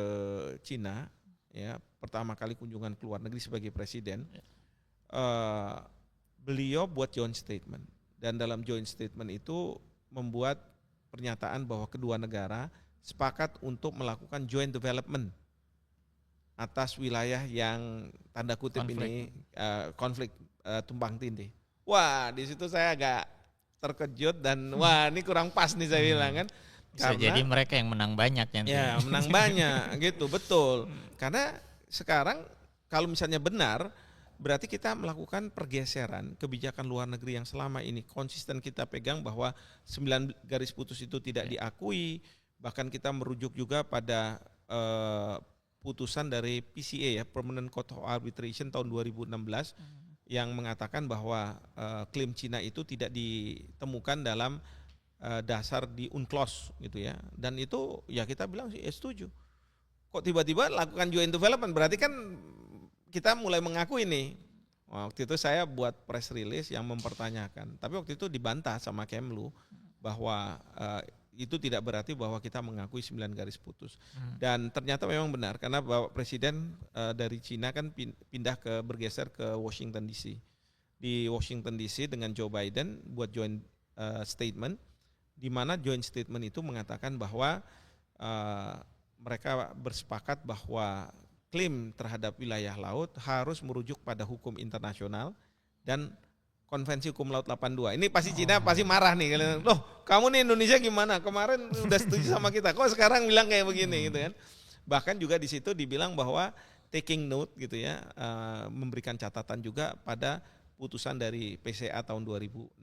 Cina, ya pertama kali kunjungan ke luar negeri sebagai presiden, beliau buat joint statement, dan dalam joint statement itu membuat pernyataan bahwa kedua negara sepakat untuk melakukan joint development atas wilayah yang tanda kutip konflik tumpang tindih. Wah, di situ saya agak terkejut dan wah ini kurang pas nih saya bilang kan. Bisa jadi mereka yang menang banyak nanti. Ya, menang banyak gitu, betul. Karena sekarang kalau misalnya benar, berarti kita melakukan pergeseran kebijakan luar negeri yang selama ini konsisten kita pegang bahwa 9 garis putus itu tidak diakui, bahkan kita merujuk juga pada putusan dari PCA ya, Permanent Court of Arbitration tahun 2016 yang mengatakan bahwa klaim Cina itu tidak ditemukan dalam dasar di UNCLOS gitu ya, dan itu ya kita bilang sih setuju. Kok tiba-tiba lakukan joint development, berarti kan kita mulai mengakui nih. Waktu itu saya buat press release yang mempertanyakan, tapi waktu itu dibantah sama Kemlu bahwa itu tidak berarti bahwa kita mengakui 9 garis putus. Dan ternyata memang benar, karena Bapak Presiden dari Cina kan bergeser ke Washington DC. Di Washington DC dengan Joe Biden buat joint statement, di mana joint statement itu mengatakan bahwa mereka bersepakat bahwa klaim terhadap wilayah laut harus merujuk pada hukum internasional dan Konvensi Hukum Laut 82. Ini pasti Cina pasti marah nih. Loh, kamu nih Indonesia gimana? Kemarin udah setuju sama kita, kok sekarang bilang kayak begini gitu kan. Bahkan juga di situ dibilang bahwa taking note gitu ya, memberikan catatan juga pada putusan dari PCA tahun 2016.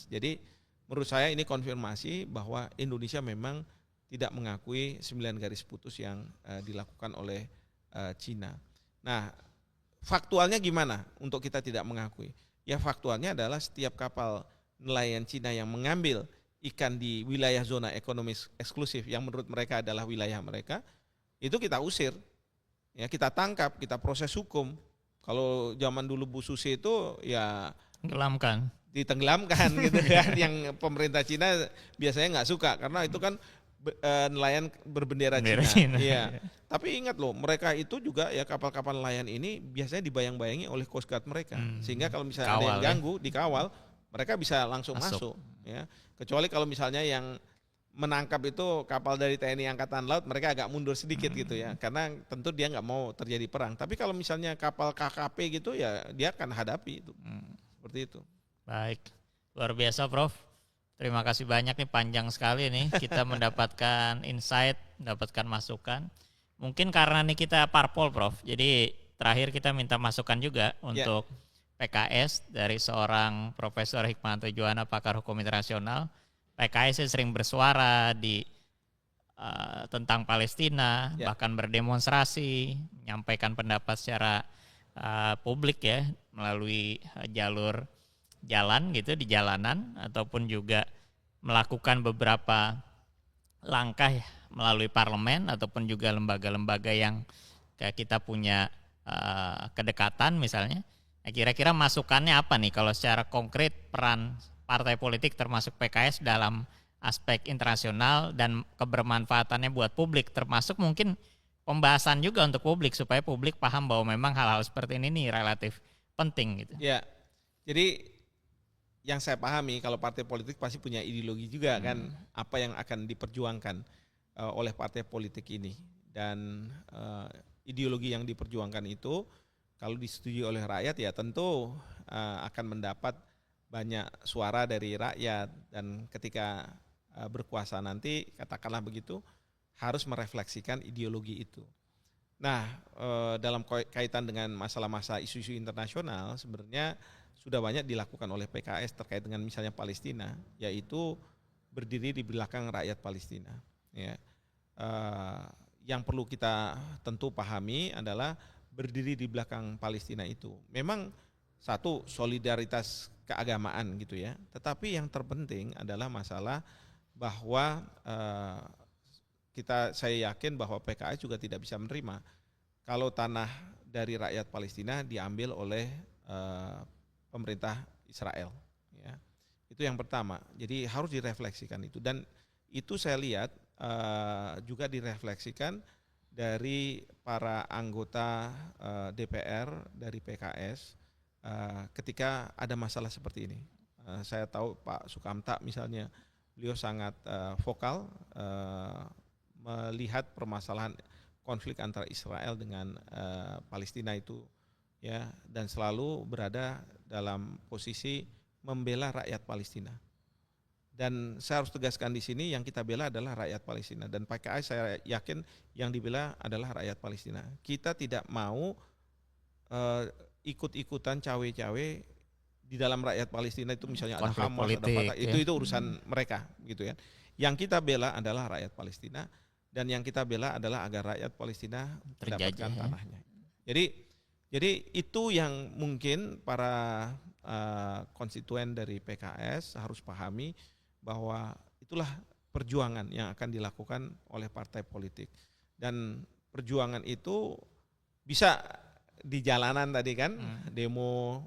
Jadi menurut saya ini konfirmasi bahwa Indonesia memang tidak mengakui 9 garis putus yang dilakukan oleh Cina. Nah, faktualnya gimana untuk kita tidak mengakui? Ya faktualnya adalah setiap kapal nelayan Cina yang mengambil ikan di wilayah zona ekonomi eksklusif yang menurut mereka adalah wilayah mereka, itu kita usir, ya kita tangkap, kita proses hukum. Kalau zaman dulu Bu Susi itu ya ditenggelamkan gitu kan, yang pemerintah Cina biasanya nggak suka karena itu kan nelayan berbendera Cina. Iya. Tapi ingat loh, mereka itu juga ya kapal-kapal nelayan ini biasanya dibayang-bayangi oleh Coast Guard mereka. Sehingga kalau misalnya ada yang ganggu, dikawal, mereka bisa langsung masuk. Ya. Kecuali kalau misalnya yang menangkap itu kapal dari TNI Angkatan Laut, mereka agak mundur sedikit gitu ya. Karena tentu dia nggak mau terjadi perang. Tapi kalau misalnya kapal KKP gitu ya dia akan hadapi itu. Seperti itu. Baik, luar biasa Prof. Terima kasih banyak nih, panjang sekali nih kita mendapatkan insight, mendapatkan masukan. Mungkin karena nih kita parpol Prof, jadi terakhir kita minta masukan juga untuk PKS dari seorang Profesor Hikmahanto Juwana, pakar hukum internasional. PKS sering bersuara di tentang Palestina, bahkan berdemonstrasi, menyampaikan pendapat secara publik ya, melalui jalur jalan gitu, di jalanan, ataupun juga melakukan beberapa langkah ya, melalui parlemen ataupun juga lembaga-lembaga yang kayak kita punya kedekatan misalnya. Nah, kira-kira masukannya apa nih kalau secara konkret peran partai politik termasuk PKS dalam aspek internasional dan kebermanfaatannya buat publik, termasuk mungkin pembahasan juga untuk publik supaya publik paham bahwa memang hal-hal seperti ini nih relatif penting gitu. Ya, jadi yang saya pahami kalau partai politik pasti punya ideologi juga kan, apa yang akan diperjuangkan oleh partai politik ini, dan ideologi yang diperjuangkan itu kalau disetujui oleh rakyat ya tentu akan mendapat banyak suara dari rakyat, dan ketika berkuasa nanti katakanlah begitu harus merefleksikan ideologi itu. Nah, dalam kaitan dengan masalah-masalah isu-isu internasional sebenarnya sudah banyak dilakukan oleh PKS terkait dengan misalnya Palestina, yaitu berdiri di belakang rakyat Palestina. Ya. Yang perlu kita tentu pahami adalah berdiri di belakang Palestina itu memang satu solidaritas keagamaan gitu ya, tetapi yang terpenting adalah masalah bahwa saya yakin bahwa PKS juga tidak bisa menerima kalau tanah dari rakyat Palestina diambil oleh pemerintah Israel, ya. Itu yang pertama. Jadi harus direfleksikan itu, dan itu saya lihat juga direfleksikan dari para anggota DPR dari PKS ketika ada masalah seperti ini. Saya tahu Pak Sukamta misalnya, beliau sangat vokal melihat permasalahan konflik antara Israel dengan Palestina itu, ya, dan selalu berada dalam posisi membela rakyat Palestina. Dan saya harus tegaskan di sini, yang kita bela adalah rakyat Palestina, dan PKS saya yakin yang dibela adalah rakyat Palestina. Kita tidak mau ikut-ikutan cawe-cawe di dalam rakyat Palestina itu, misalnya ada Hamas, ada Fatah, itu urusan mereka gitu ya. Yang kita bela adalah rakyat Palestina, dan yang kita bela adalah agar rakyat Palestina mendapatkan tanahnya. Jadi itu yang mungkin para konstituen dari PKS harus pahami, bahwa itulah perjuangan yang akan dilakukan oleh partai politik, dan perjuangan itu bisa di jalanan tadi kan, demo,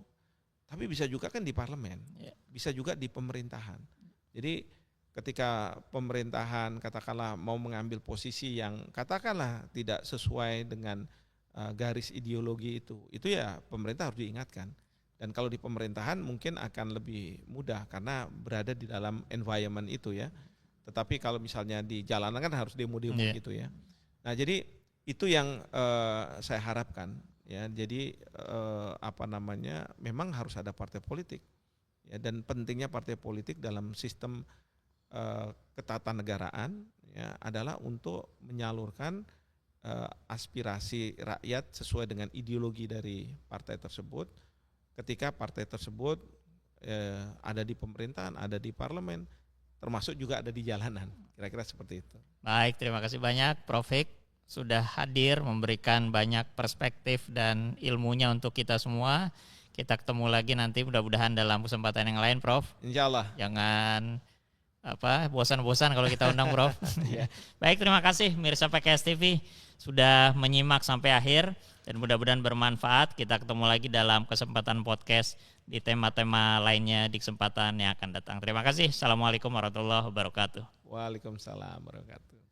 tapi bisa juga kan di parlemen, bisa juga di pemerintahan. Jadi ketika pemerintahan katakanlah mau mengambil posisi yang katakanlah tidak sesuai dengan garis ideologi itu ya pemerintah harus diingatkan. Dan kalau di pemerintahan mungkin akan lebih mudah karena berada di dalam environment itu ya. Tetapi kalau misalnya di jalanan kan harus demo-demo gitu ya. Nah, jadi itu yang saya harapkan ya. Jadi memang harus ada partai politik. ya, dan pentingnya partai politik dalam sistem ketatanegaraan ya, adalah untuk menyalurkan aspirasi rakyat sesuai dengan ideologi dari partai tersebut. Ketika partai tersebut ada di pemerintahan, ada di parlemen, termasuk juga ada di jalanan, kira-kira seperti itu. Baik, terima kasih banyak Prof. Hik sudah hadir memberikan banyak perspektif dan ilmunya untuk kita semua. Kita ketemu lagi nanti mudah-mudahan dalam kesempatan yang lain, Prof. Insya Allah. Jangan bosan-bosan kalau kita undang, Prof. Baik, terima kasih Mirsa PKS TV sudah menyimak sampai akhir dan mudah-mudahan bermanfaat. Kita ketemu lagi dalam kesempatan podcast di tema-tema lainnya di kesempatan yang akan datang. Terima kasih. Assalamualaikum warahmatullahi wabarakatuh. Waalaikumsalam warahmatullahi wabarakatuh.